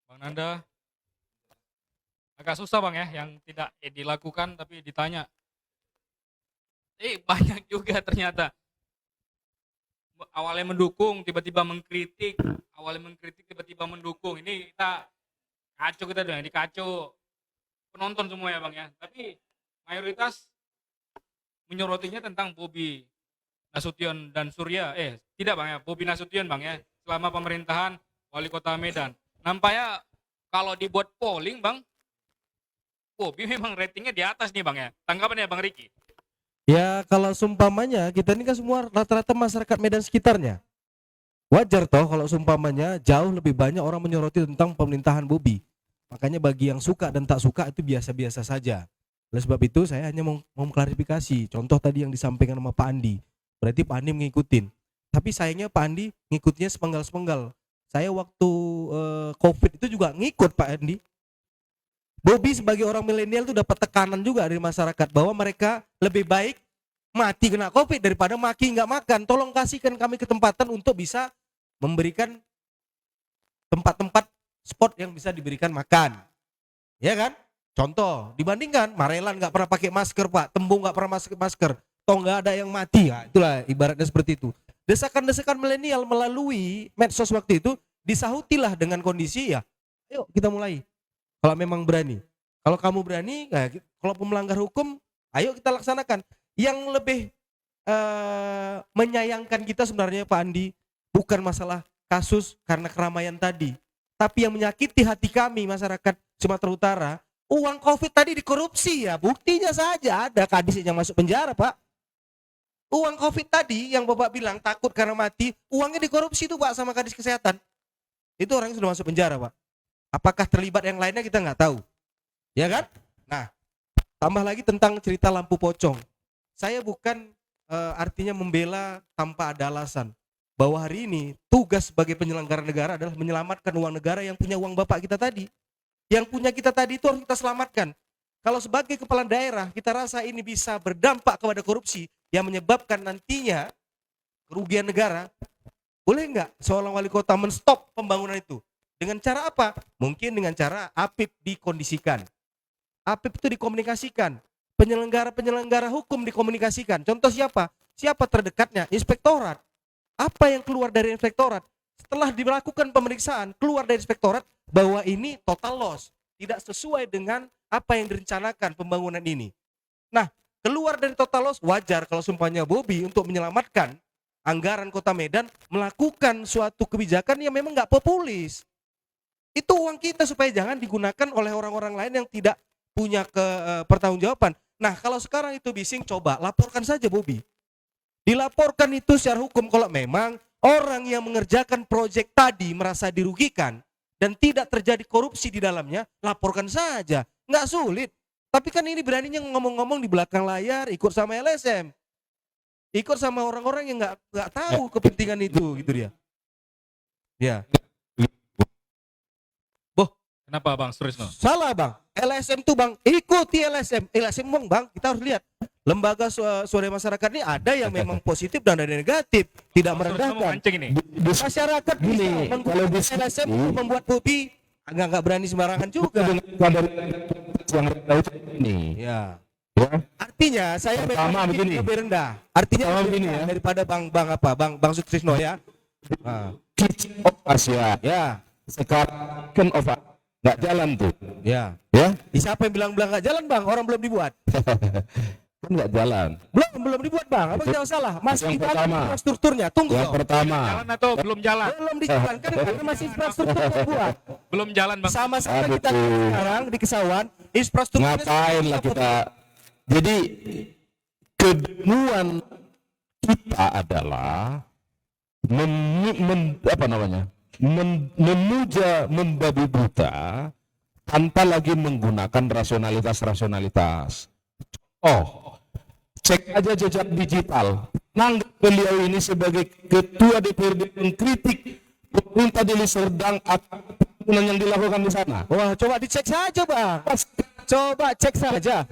Bang Nanda. Agak susah Bang ya, yang tidak dilakukan tapi ditanya. Banyak juga ternyata. Awalnya mendukung, tiba-tiba mengkritik. Awalnya mengkritik, tiba-tiba mendukung. Ini kita udah dikacau penonton semua ya Bang ya. Tapi mayoritas menyorotinya tentang Bobby Nasution dan Surya. Tidak Bang ya, Bobby Nasution Bang ya. Selama pemerintahan Wali Kota Medan. Nampaknya kalau dibuat polling Bang, Bobby memang ratingnya di atas nih Bang ya. Tanggapannya Bang Riki? Ya kalau seumpamanya kita ini kan semua rata-rata masyarakat Medan sekitarnya. Wajar toh kalau seumpamanya jauh lebih banyak orang menyoroti tentang pemerintahan Bobby. Makanya bagi yang suka dan tak suka itu biasa-biasa saja. Oleh sebab itu saya hanya mau klarifikasi. Contoh tadi yang disampaikan sama Pak Andi. Berarti Pak Andi mengikutin. Tapi sayangnya Pak Andi ngikutnya sepenggal-sepenggal. Saya waktu COVID itu juga ngikut Pak Andi. Bobby sebagai orang milenial itu dapat tekanan juga dari masyarakat bahwa mereka lebih baik mati kena COVID daripada maki nggak makan. Tolong kasihkan kami kesempatan untuk bisa memberikan tempat-tempat spot yang bisa diberikan makan. Ya kan? Contoh, dibandingkan Marelan nggak pernah pakai masker Pak, Tembung nggak pernah pakai masker, toh nggak ada yang mati. Nah, itulah ibaratnya seperti itu. Desakan-desakan milenial melalui medsos waktu itu disahutilah dengan kondisi ya. Ayo kita mulai. Kalau memang berani. Kalau kamu berani, nah, kalau melanggar hukum, ayo kita laksanakan. Yang lebih menyayangkan kita sebenarnya Pak Andi, bukan masalah kasus karena keramaian tadi. Tapi yang menyakiti hati kami masyarakat Sumatera Utara, uang COVID tadi dikorupsi ya. Buktinya saja ada kadis yang masuk penjara Pak. Uang COVID tadi yang Bapak bilang takut karena mati, uangnya dikorupsi itu Pak sama kadis kesehatan. Itu orang yang sudah masuk penjara Pak. Apakah terlibat yang lainnya kita nggak tahu, ya kan? Nah, tambah lagi tentang cerita lampu pocong. Saya bukan artinya membela tanpa ada alasan bahwa hari ini tugas sebagai penyelenggara negara adalah menyelamatkan uang negara yang punya uang bapak kita tadi, yang punya kita tadi itu harus kita selamatkan. Kalau sebagai kepala daerah kita rasa ini bisa berdampak kepada korupsi yang menyebabkan nantinya kerugian negara, boleh nggak seorang wali kota menstop pembangunan itu? Dengan cara apa? Mungkin dengan cara APIP dikondisikan. APIP itu dikomunikasikan. Penyelenggara-penyelenggara hukum dikomunikasikan. Contoh siapa? Siapa terdekatnya? Inspektorat. Apa yang keluar dari inspektorat? Setelah dilakukan pemeriksaan, keluar dari inspektorat bahwa ini total loss. Tidak sesuai dengan apa yang direncanakan pembangunan ini. Nah, keluar dari total loss, wajar kalau sumpahnya Bobby untuk menyelamatkan anggaran Kota Medan melakukan suatu kebijakan yang memang nggak populis. Itu uang kita supaya jangan digunakan oleh orang-orang lain yang tidak punya pertanggungjawaban. Nah, kalau sekarang itu bising, coba laporkan saja Bobby. Dilaporkan itu secara hukum kalau memang orang yang mengerjakan proyek tadi merasa dirugikan dan tidak terjadi korupsi di dalamnya, laporkan saja. Nggak sulit. Tapi kan ini beraninya ngomong-ngomong di belakang layar, ikut sama LSM. Ikut sama orang-orang yang nggak tahu kepentingan itu, gitu dia. Ya. Kenapa Bang Surisno? Salah Bang, LSM tuh Bang, ikuti LSM. LSM Bang, kita harus lihat. Lembaga swadaya masyarakat ini ada yang memang positif dan ada yang negatif, tidak merendahkan. Masyarakat bisa menggunakan LSM untuk membuat Bobby, nggak berani sembarangan juga. Yang ini. Ya. Ya. Artinya saya Pertama memang begini. lebih rendah. Artinya Pertama lebih begini rendah ya. daripada Bang Sutrisno ya. Nah, Kitchen of Asia. ya, Sekarang Kitchen of Asia. Nggak jalan tuh. ya. Ya. Siapa yang bilang nggak jalan Bang? Orang belum dibuat. Kan nggak jalan. Belum dibuat Bang. Abang jangan salah. Masih Yang kita ada pertama. infrastrukturnya. Tunggu Yang dong. pertama. Jalan atau belum jalan? Belum dijalankan karena masih infrastruktur yang buat. Belum jalan Bang. Sama-sama Aduh. kita sekarang di Kesawan, infrastrukturnya Ngapain lah kita. Jadi kedunguan kita adalah memuja membabi buta tanpa lagi menggunakan rasionalitas. Oh, cek aja jejak digital. Nanggap beliau ini sebagai ketua DPRD mengkritik pemerintah Deli Serdang atas pembangunan yang dilakukan di sana. Wah, coba dicek saja Bang. Coba cek saja.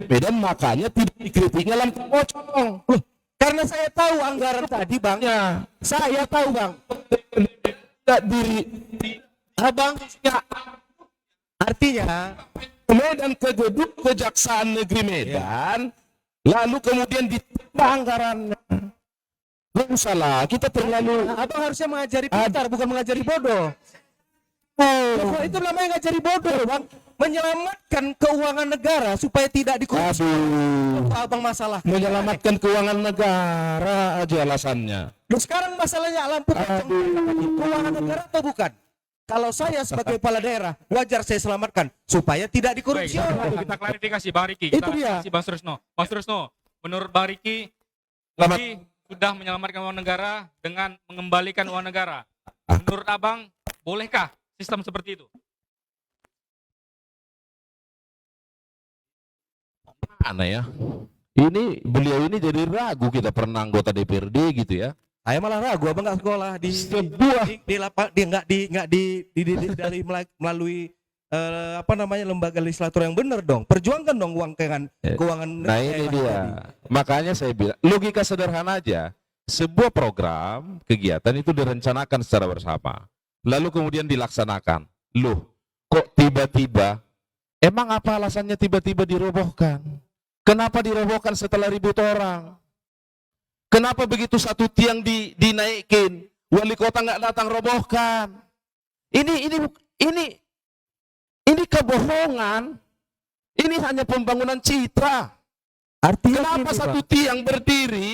Dan makanya tidak dikritiknya langsung pocong. Loh, karena saya tahu anggaran tadi Bang. Ya, Saya tahu Bang. tidak diri Abang, artinya Medan ke gedung Kejaksaan Negeri Medan, lalu kemudian ditambah anggarannya. Nggak usah lah, kita terlalu. Abang harusnya mengajari pintar, bukan mengajari bodoh. Oh, itu namanya ngajari bodoh, Bang. Menyelamatkan keuangan negara supaya tidak dikorupsi. Aduh, Itu Abang masalah. menyelamatkan keuangan negara aja alasannya. Loh, sekarang masalahnya lampu keuangan negara atau bukan? Kalau saya sebagai kepala daerah, wajar saya selamatkan supaya tidak Baik, dikorupsi orang. kita klarifikasi Bang Riki. Itu Kita dia. kasih Bang Sutrisno. Bang Sutrisno, menurut Bang Riki, Selamat. Bobi sudah menyelamatkan uang negara dengan mengembalikan uang negara. Menurut Abang, bolehkah sistem seperti itu? Mana ya? Ini beliau ini jadi ragu kita pernah anggota DPRD gitu ya. Saya malah ragu, Abang nggak sekolah di Sebuah di lapang, di nggak dari melalui apa namanya lembaga legislatur yang benar dong. Perjuangkan dong uang keuangan. Nah ini dia. Makanya saya bilang, logika sederhana aja. Sebuah program, kegiatan itu direncanakan secara bersama. Lalu kemudian dilaksanakan. Loh, kok tiba-tiba, emang apa alasannya tiba-tiba dirobohkan? Kenapa dirobohkan setelah ribut orang? Kenapa begitu satu tiang dinaikin, wali kota nggak datang robohkan? Ini kebohongan. Ini hanya pembangunan citra. Artinya Kenapa gini, satu Bang. tiang berdiri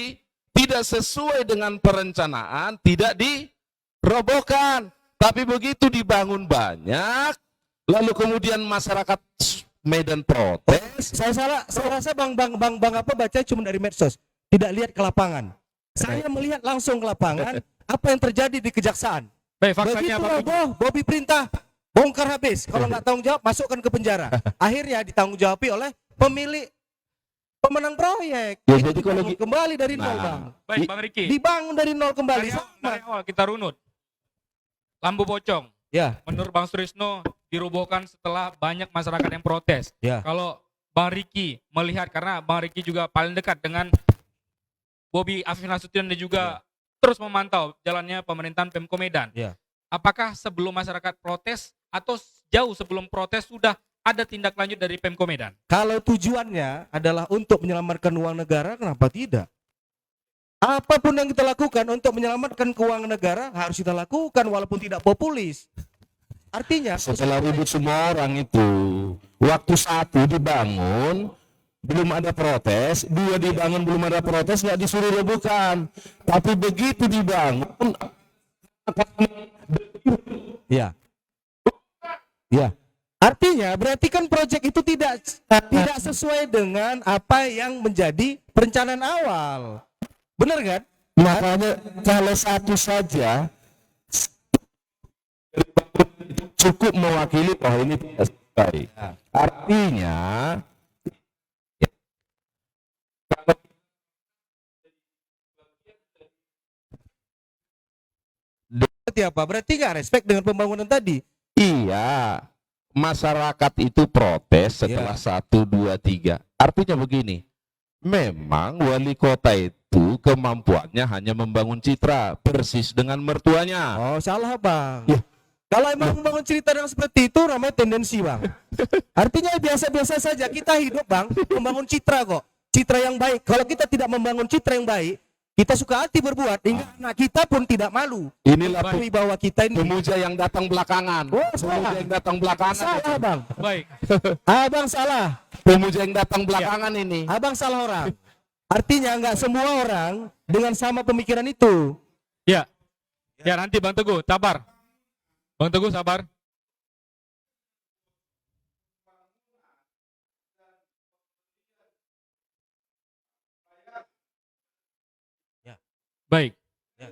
tidak sesuai dengan perencanaan, tidak dirobohkan, tapi begitu dibangun banyak, lalu kemudian masyarakat Medan protes. Saya rasa bang apa baca cuma dari medsos, tidak lihat ke lapangan. Saya melihat langsung ke lapangan apa yang terjadi di kejaksaan. Baik, Begitu faktanya Bang Riki. roboh, Bobi perintah bongkar habis. Kalau nggak tanggung jawab, masukkan ke penjara. Akhirnya ditanggung jawabi oleh pemenang proyek. Ya, Itu jadi kalau dibangun kembali dari nol, Nah. Bang. Baik, Bang Riki. Dibangun dari nol kembali. Dari awal kita runut. Lampu pocong. Ya, Menurut Bang Sutrisno dirobohkan setelah banyak masyarakat yang protes. ya. Kalau Bang Riki melihat, karena Bang Riki juga paling dekat dengan Bobi Afif Nasution dan juga terus memantau jalannya pemerintahan Pemko Medan. Ya. Apakah sebelum masyarakat protes atau jauh sebelum protes sudah ada tindak lanjut dari Pemko Medan? Kalau tujuannya adalah untuk menyelamatkan uang negara, kenapa tidak? Apapun yang kita lakukan untuk menyelamatkan keuangan negara harus kita lakukan walaupun tidak populis. Artinya Setelah ribut semua orang itu, waktu satu dibangun, belum ada protes, dua dibangun belum ada protes, nggak disuruh robohkan. Tapi begitu dibangun, ya. Ya. Artinya berarti kan proyek itu tidak sesuai dengan apa yang menjadi perencanaan awal. Benar kan? makanya kalau satu saja cukup mewakili bahwa ini tidak sesuai. Artinya, Berarti apa? Berarti nggak respect dengan pembangunan tadi. iya, masyarakat itu protes setelah 1, 2, 3. Artinya begini, memang wali kota itu kemampuannya hanya membangun citra persis dengan mertuanya. Oh, salah, Bang. Ya. Kalau emang membangun cerita yang seperti itu namanya tendensi, Bang. Artinya biasa-biasa saja kita hidup, Bang, membangun citra kok. Citra yang baik. Kalau kita tidak membangun citra yang baik, kita suka hati berbuat hingga anak kita pun tidak malu. Inilah Akui bahwa kita ini pemuja yang datang belakangan. Oh, Pemuja salah. yang datang belakangan. Salah, Bang. Baik. Abang salah. Pemuja yang datang belakangan ini. Abang salah orang. Artinya nggak semua orang dengan sama pemikiran itu. Ya. Ya, nanti Bang Teguh, sabar. Bang Teguh, sabar. Ya. Baik. Ya.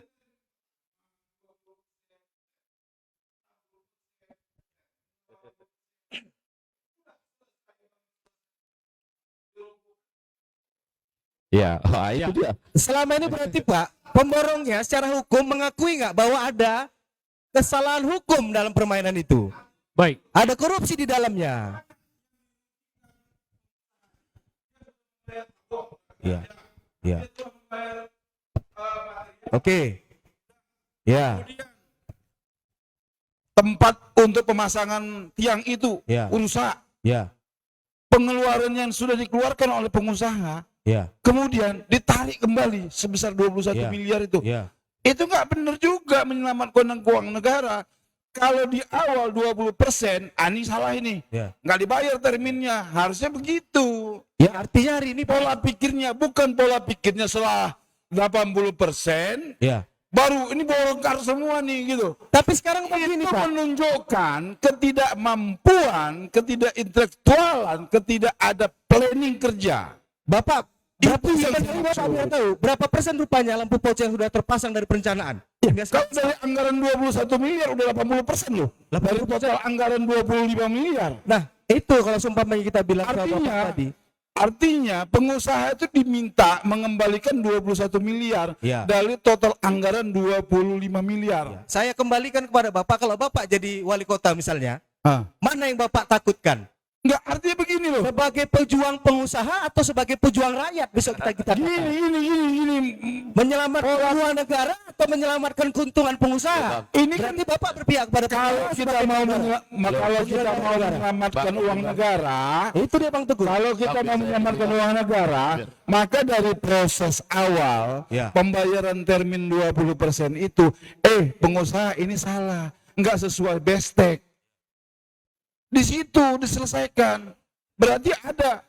Ya, itu dia. Selama ini berarti Pak, pemborongnya secara hukum mengakui nggak bahwa ada kesalahan hukum dalam permainan itu? Baik. Ada korupsi di dalamnya. Ya, ya. Oke. Ya, Tempat untuk pemasangan tiang itu ya, rusak. ya, Pengeluaran yang sudah dikeluarkan oleh pengusaha ya, kemudian ditarik kembali sebesar 21 Ya. miliar itu. ya. Itu nggak benar juga menyelamatkan keuangan negara. Kalau di awal 20%, ini salah ini. Ya. Nggak dibayar terminnya. Harusnya begitu. Ya, artinya hari ini Pola pikirnya, bukan pola pikirnya setelah 80%, ya. baru ini bongkar semua nih gitu. Tapi sekarang begini Itu Pak. menunjukkan ketidakmampuan, ketidakintelektualan, ketidak ada planning kerja. Bapak, berapa Itu yang persen saya Bapak maksud. biar tahu, berapa persen rupanya lampu pocong yang sudah terpasang dari perencanaan? Hingga Kalau dari anggaran 21 miliar udah 80% loh. Dari total anggaran 25 miliar. Nah, itu kalau seumpamanya kita bilang ke Bapak Artinya, tadi. artinya pengusaha itu diminta mengembalikan 21 miliar Ya. dari total anggaran 25 miliar. Saya kembalikan kepada Bapak, kalau Bapak jadi wali kota misalnya, Ah. mana yang Bapak takutkan? Enggak, artinya begini loh. Sebagai pejuang pengusaha atau sebagai pejuang rakyat besok kita Gini. menyelamatkan uang negara atau menyelamatkan keuntungan pengusaha? Ini kan Berarti Bapak berpihak pada kalau pengusaha kita sebagai mau negara. kalau kita mau menyelamatkan uang negara, Itu dia Bang Teguh. kalau kita mau menyelamatkan uang negara, maka dari proses awal Ya. pembayaran termin 20% itu, pengusaha ini salah, nggak sesuai bestek. Di situ diselesaikan. Berarti ada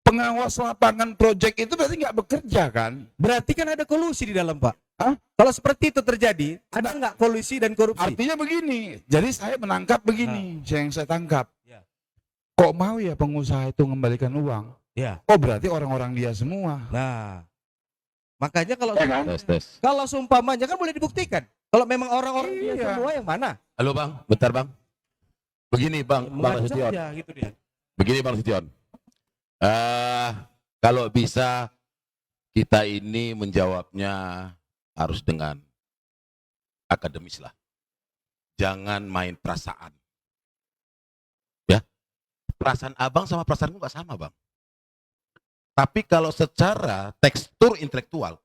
pengawas lapangan proyek itu berarti nggak bekerja kan? Berarti kan ada kolusi di dalam Pak. Hah? Kalau seperti itu terjadi, ada nggak kolusi dan korupsi? Artinya begini. Jadi saya menangkap begini, yang saya tangkap. Ya. Kok mau ya pengusaha itu mengembalikan uang? Ya. Oh berarti orang-orang dia semua. Nah, makanya kalau Ya kan? Tes. kalau seumpamanya kan boleh dibuktikan. Kalau memang orang-orang dia Iya. semua yang mana? Halo Bang, bentar Bang. Begini Bang Mengacu Nasution. saja, gitu dia. Begini Bang Nasution. Kalau bisa kita ini menjawabnya harus dengan akademis lah. Jangan main perasaan. Ya, perasaan abang sama perasaanku nggak sama bang. Tapi kalau secara tekstur intelektual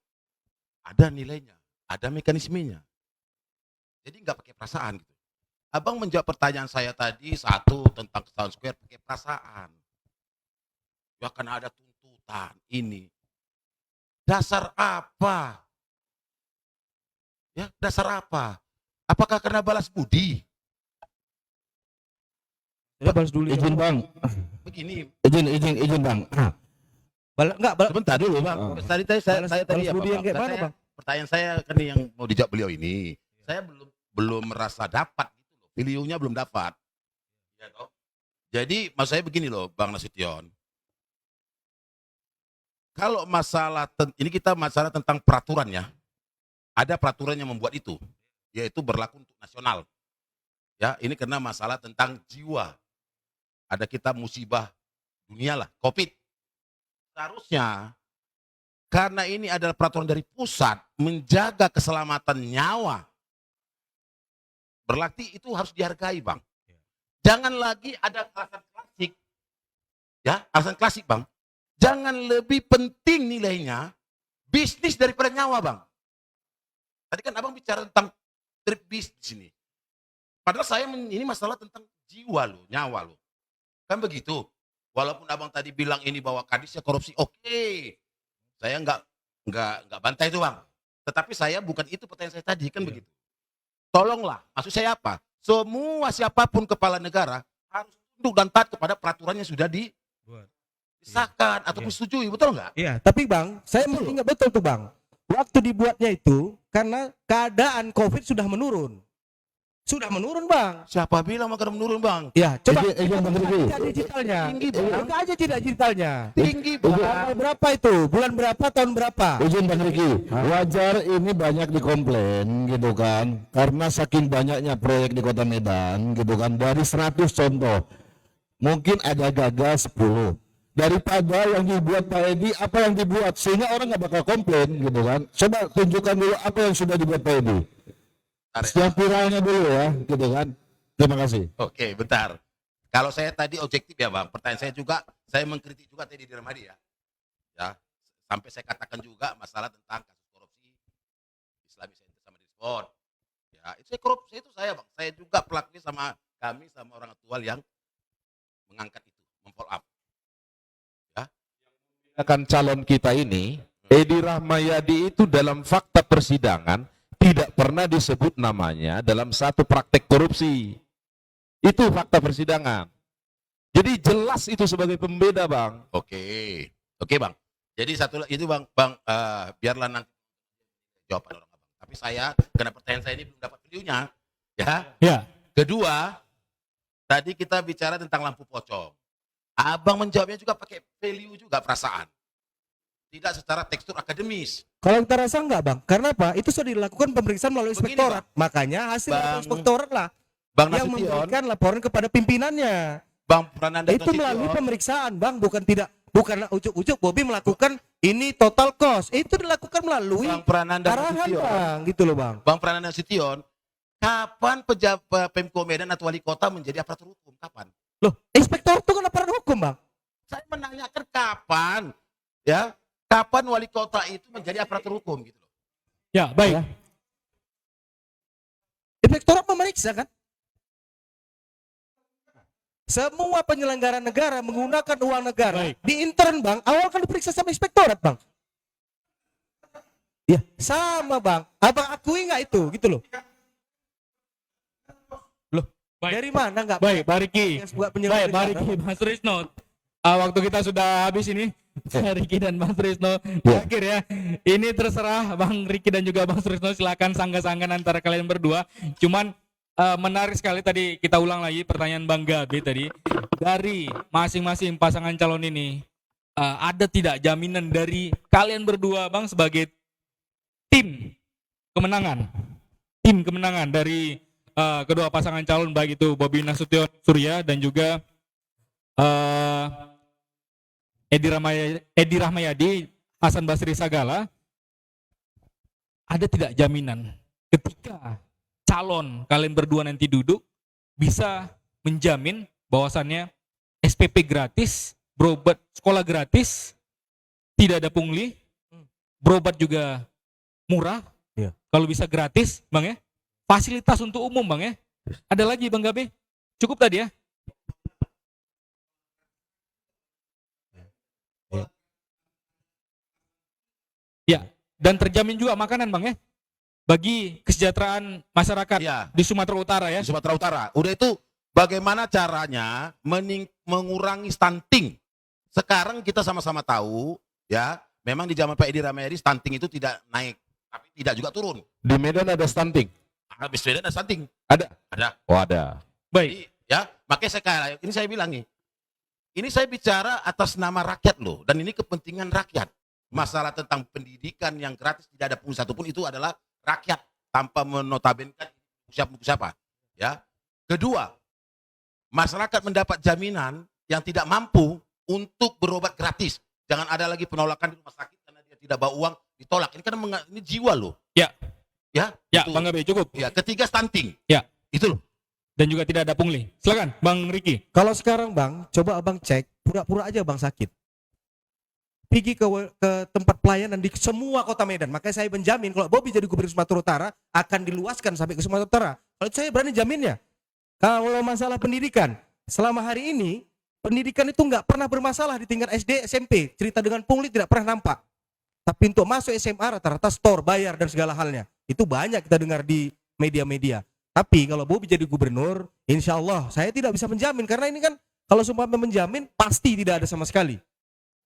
ada nilainya, ada mekanismenya. Jadi nggak pakai perasaan gitu. Abang menjawab pertanyaan saya tadi satu tentang Town Square pakai perasaan. Ya kan ada tuntutan ini. Dasar apa? Ya, dasar apa? Apakah karena balas budi? Jadi balas dulu. Izin bang, Begini, izin bang. Sebentar dulu bang. tadi saya tadi apa, budi yang kayak mana Saya- Bang? pertanyaan saya kan yang mau dijawab beliau ini. Saya belum merasa dapat gitu loh. Beliaunya belum dapat. Ya, toh? Jadi maksud saya begini loh, Bang Nasution. Kalau masalah ini kita masalah tentang peraturannya. Ada peraturan yang membuat itu, yaitu berlaku untuk nasional. Ya, ini karena masalah tentang jiwa. Ada kita musibah dunia lah, Covid. Seharusnya karena ini adalah peraturan dari pusat menjaga keselamatan nyawa. Berarti itu harus dihargai, Bang. Jangan lagi ada alasan klasik. Ya, alasan klasik, Bang. Jangan lebih penting nilainya bisnis daripada nyawa, Bang. Tadi kan Abang bicara tentang trip bisnis ini. Padahal ini masalah tentang jiwa loh, nyawa loh. Kan begitu. Walaupun abang tadi bilang ini bahwa kadisnya korupsi, oke. Saya nggak bantai itu bang. Tetapi saya bukan itu pertanyaan saya tadi, kan begitu. Tolonglah, maksud saya apa? Semua siapapun kepala negara harus tunduk dan taat kepada peraturan yang sudah disahkan ataupun setujui, betul nggak? Iya, tapi Bang, saya masih ingat betul tuh Bang. Waktu dibuatnya itu karena keadaan COVID sudah menurun. Sudah menurun Bang. Siapa bilang akan menurun bang? Ya, coba Bang Riki. buka digitalnya. Tinggi, Bang. Buka aja tidak digitalnya. Tinggi bang. Tanggal berapa itu? Bulan berapa? Tahun berapa? Izin Bang Riki, wajar ini banyak dikomplain gitu kan, karena saking banyaknya proyek di Kota Medan gitu kan, dari 100 contoh, mungkin ada gagal 10. Daripada yang dibuat Pak Edi, apa yang dibuat, sehingga orang nggak bakal komplain gitu kan. Coba tunjukkan dulu apa yang sudah dibuat Pak Edi. Yang viralnya dulu ya, gitu kan. Terima kasih. Oke, bentar. Kalau saya tadi objektif ya bang, pertanyaan saya juga, saya mengkritik juga tadi di Ramadi ya. Ya, sampai saya katakan juga masalah tentang kasus korupsi Islamic Center sama di Sport. Ya, itu saya korupsi itu saya bang. Saya juga pelakunya sama kami sama orang aktual yang mengangkat itu, memfollow up. Akan calon kita ini, Edi Rahmayadi itu dalam fakta persidangan tidak pernah disebut namanya dalam satu praktek korupsi. Itu fakta persidangan. Jadi jelas itu sebagai pembeda, Bang. Oke, bang. Jadi satu itu bang, biarlah nanti jawab orang abang. Tapi saya, karena pertanyaan saya ini belum dapat videonya, ya. Ya. Kedua, tadi kita bicara tentang lampu pocong. Abang menjawabnya juga pakai value juga perasaan, tidak secara tekstur akademis. Kalau kita rasa enggak Bang, karena apa? Itu sudah dilakukan pemeriksaan melalui Begini, inspektorat. Makanya hasil Bang- inspektorat lah Bang yang Nasution, memberikan laporan kepada pimpinannya. Bang Prananda Itu melalui pemeriksaan Bang, bukan ujuk-ujuk Bobby melakukan ini total cost. Itu dilakukan melalui Bang Prananda arahan Nasution, Bang, gitu loh Bang. Bang Prananda Nasution, kapan pejabat Pemko Medan atau wali kota menjadi aparatur hukum? Kapan? Loh, inspektor itu kan aparat hukum Bang. Saya menanyakan kapan, ya? Kapan wali kota itu menjadi aparatur hukum gitu loh. Ya, baik. Inspektorat memeriksa kan? Semua penyelenggara negara menggunakan uang negara. Baik. Di intern Bang, awal kan diperiksa sama inspektorat Bang. Ya, sama Bang. Abang akui nggak itu, gitu loh. Loh, Baik. dari mana nggak? Baik, Pak Riki. Buat Baik, penyelenggara Pak negara. Riki, Mas Trisno. Waktu kita sudah habis ini, Pak Riki dan Bang Trisno. Terakhir ya, ini terserah Bang Riki dan juga Bang Trisno, silakan sanggah-sanggan antara kalian berdua. Cuman menarik sekali tadi, kita ulang lagi pertanyaan Bang Gabe tadi. Dari masing-masing pasangan calon ini, ada tidak jaminan dari kalian berdua Bang sebagai tim kemenangan? Tim kemenangan dari kedua pasangan calon, baik itu Bobi Nasution Surya dan juga Edi Rahmayadi Hasan Basri Sagala. Ada tidak jaminan ketika calon kalian berdua nanti duduk bisa menjamin bahwasannya SPP gratis, berobat sekolah gratis, tidak ada pungli, berobat juga murah, Iya. kalau bisa gratis Bang ya, fasilitas untuk umum Bang ya. Ada lagi Bang Gabe? Cukup tadi ya? Ya, dan terjamin juga makanan Bang ya, bagi kesejahteraan masyarakat Ya, di Sumatera Utara ya. di Sumatera Utara. Udah itu bagaimana caranya mengurangi stunting. Sekarang kita sama-sama tahu ya, memang di zaman Pak Edi Rahmayadi stunting itu tidak naik, tapi tidak juga turun. Di Medan ada stunting? Habis Medan ada stunting. Ada? Ada. Oh, ada. Baik. Jadi, ya, makanya ini saya bilang nih. Ini saya bicara atas nama rakyat loh, dan ini kepentingan rakyat. Masalah tentang pendidikan yang gratis tidak ada pungut satupun, itu adalah rakyat tanpa menotabenkan siapa. Ya. Kedua, masyarakat mendapat jaminan yang tidak mampu untuk berobat gratis. Jangan ada lagi penolakan di rumah sakit karena dia tidak bawa uang, ditolak. Ini kan ini jiwa loh. Ya. Ya. Ya, itu. Bang Gabe cukup. Ya, ketiga stunting. Ya. Itu loh. Dan juga tidak ada pungli. Silakan Bang Riki. Kalau sekarang Bang, coba Abang cek, pura-pura aja Bang sakit. Pergi ke tempat pelayanan di semua kota Medan. Makanya saya menjamin kalau Bobi jadi gubernur Sumatera Utara akan diluaskan sampai ke Sumatera Utara. Kalau saya berani jaminnya. Kalau masalah pendidikan, selama hari ini pendidikan itu nggak pernah bermasalah di tingkat SD, SMP. Cerita dengan pungli tidak pernah nampak. Tapi untuk masuk SMA rata-rata store, bayar dan segala halnya. Itu banyak kita dengar di media-media. Tapi kalau Bobi jadi gubernur, insya Allah saya tidak bisa menjamin. Karena ini kan kalau sumpah menjamin pasti tidak ada sama sekali.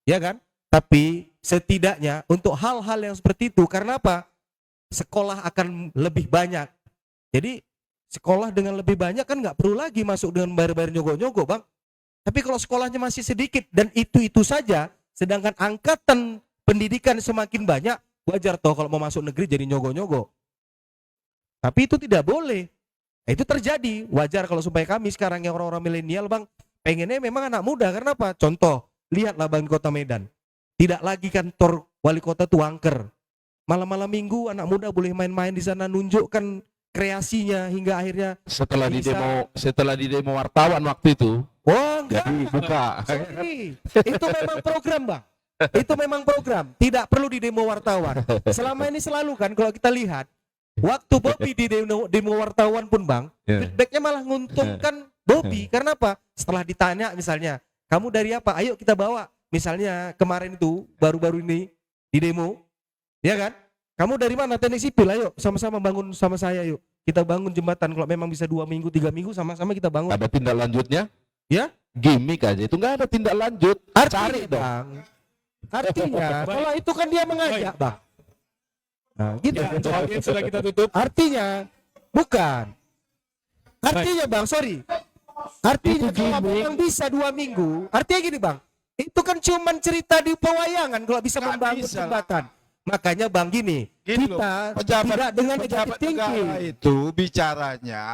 Ya kan? Tapi setidaknya untuk hal-hal yang seperti itu, karena apa? Sekolah akan lebih banyak. Jadi sekolah dengan lebih banyak kan nggak perlu lagi masuk dengan bayar-bayar nyogok-nyogok, Bang. Tapi kalau sekolahnya masih sedikit dan itu saja, sedangkan angkatan pendidikan semakin banyak, wajar toh kalau mau masuk negeri jadi nyogok-nyogok. Tapi itu tidak boleh. Itu terjadi, wajar kalau supaya kami sekarang yang orang-orang milenial, Bang, pengennya memang anak muda. Karena apa? Contoh, lihatlah Bang di Kota Medan. Tidak lagi kantor wali kota tuh angker. Malam-malam minggu anak muda boleh main-main di sana, nunjukkan kreasinya hingga akhirnya setelah di demo wartawan waktu itu. Oh enggak, Jadi buka. sorry. Itu memang program, Bang. Itu memang program, tidak perlu di demo wartawan. Selama ini selalu kan kalau kita lihat, waktu Bobi di demo wartawan pun, Bang, feedbacknya malah menguntungkan Bobi. Karena apa? Setelah ditanya misalnya, kamu dari apa? Ayo kita bawa. Misalnya kemarin itu, baru-baru ini di demo, ya kan? Kamu dari mana? Teknik sipil, ayo sama-sama bangun sama saya yuk. Kita bangun jembatan, kalau memang bisa 2 minggu, 3 minggu sama-sama kita bangun. Ada tindak lanjutnya? Ya? Gimik aja itu nggak ada tindak lanjut. Cari dong. Bang. Artinya, kalau itu kan dia mengajak, Bang. Nah, gitu. Audiens sudah kita tutup. Artinya, bukan. Artinya, Bang, sorry. Artinya kalau yang bisa 2 minggu, artinya gini, Bang. Itu kan cuman cerita di pewayangan kalau bisa membangun jembatan. Makanya, Bang, gini kita tidak dengan pejabat negara itu bicaranya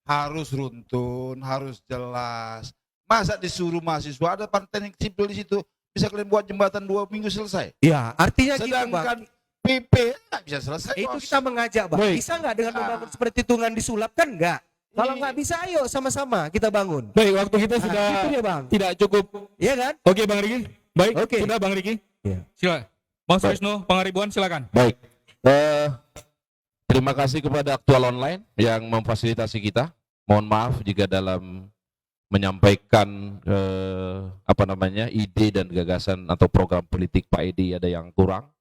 harus runtun, harus jelas. Masa disuruh mahasiswa ada teknik sipil di situ, bisa kalian buat jembatan 2 minggu selesai. Ya, artinya sedangkan gitu, Bang. PP nggak bisa selesai. Itu Bos. kita mengajak, Bang. Bisa nggak dengan membangun seperti hitungan disulap kan enggak? Kalau nggak bisa, ayo sama-sama kita bangun. Baik, waktu kita sudah gitu ya, Bang. tidak cukup. Iya kan? Oke, Bang Riki. Baik, Oke. sudah Bang Riki. Iya. Silakan. Bang Surisno Pangaribuan, silakan. Baik. Terima kasih kepada Aktual Online yang memfasilitasi kita. Mohon maaf jika dalam menyampaikan ide dan gagasan atau program politik Pak Edi ada yang kurang.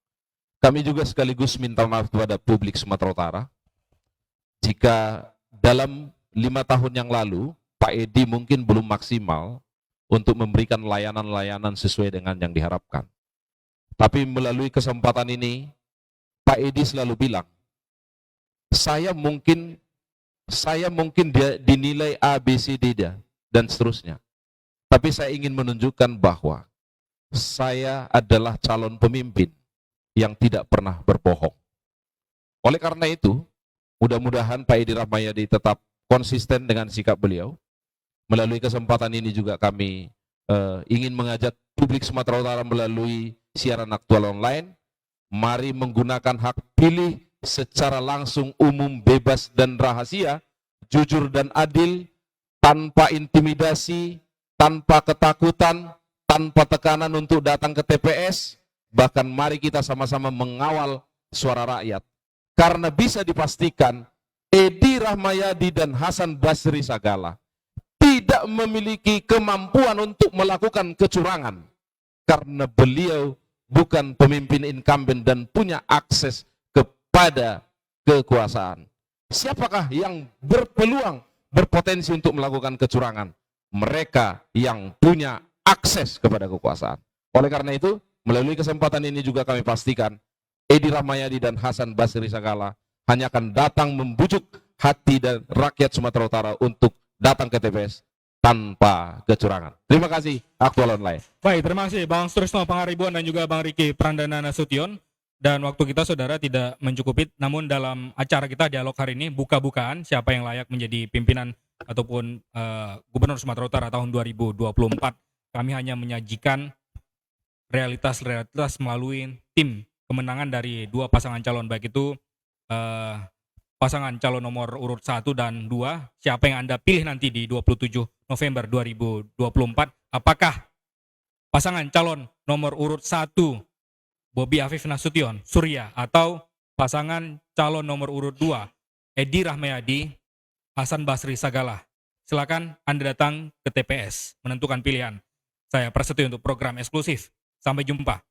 Kami juga sekaligus minta maaf kepada publik Sumatera Utara jika dalam 5 tahun yang lalu Pak Edi mungkin belum maksimal untuk memberikan layanan-layanan sesuai dengan yang diharapkan. Tapi melalui kesempatan ini, Pak Edi selalu bilang, saya mungkin dia dinilai A, B, C, D dan seterusnya. Tapi saya ingin menunjukkan bahwa saya adalah calon pemimpin yang tidak pernah berbohong. Oleh karena itu, mudah-mudahan Pak Edi Rahmayadi tetap konsisten dengan sikap beliau. Melalui kesempatan ini juga kami ingin mengajak publik Sumatera Utara melalui siaran Aktual Online, mari menggunakan hak pilih secara langsung, umum, bebas dan rahasia, jujur dan adil, tanpa intimidasi, tanpa ketakutan, tanpa tekanan untuk datang ke TPS, bahkan mari kita sama-sama mengawal suara rakyat. Karena bisa dipastikan Edi Rahmayadi dan Hasan Basri Sagala tidak memiliki kemampuan untuk melakukan kecurangan. Karena beliau bukan pemimpin incumbent dan punya akses kepada kekuasaan. Siapakah yang berpeluang, berpotensi untuk melakukan kecurangan? Mereka yang punya akses kepada kekuasaan. Oleh karena itu, melalui kesempatan ini juga kami pastikan Edi Rahmayadi dan Hasan Basri Sagala hanya akan datang membujuk hati dan rakyat Sumatera Utara untuk datang ke TPS tanpa kecurangan. Terima kasih, Aktual Online. Baik, terima kasih Bang Surisno Pangaribuan dan juga Bang Riki Prandana Nasution. Dan waktu kita saudara tidak mencukupi, namun dalam acara kita dialog hari ini buka-bukaan siapa yang layak menjadi pimpinan ataupun Gubernur Sumatera Utara tahun 2024. Kami hanya menyajikan realitas melalui tim kemenangan dari 2 pasangan calon, baik itu pasangan calon nomor urut 1 dan 2, siapa yang Anda pilih nanti di 27 November 2024. Apakah pasangan calon nomor urut 1 Bobi Afif Nasution, Surya, atau pasangan calon nomor urut 2 Edi Rahmayadi Hasan Basri Sagala. Silakan Anda datang ke TPS, menentukan pilihan. Saya Prasetyo untuk program eksklusif. Sampai jumpa.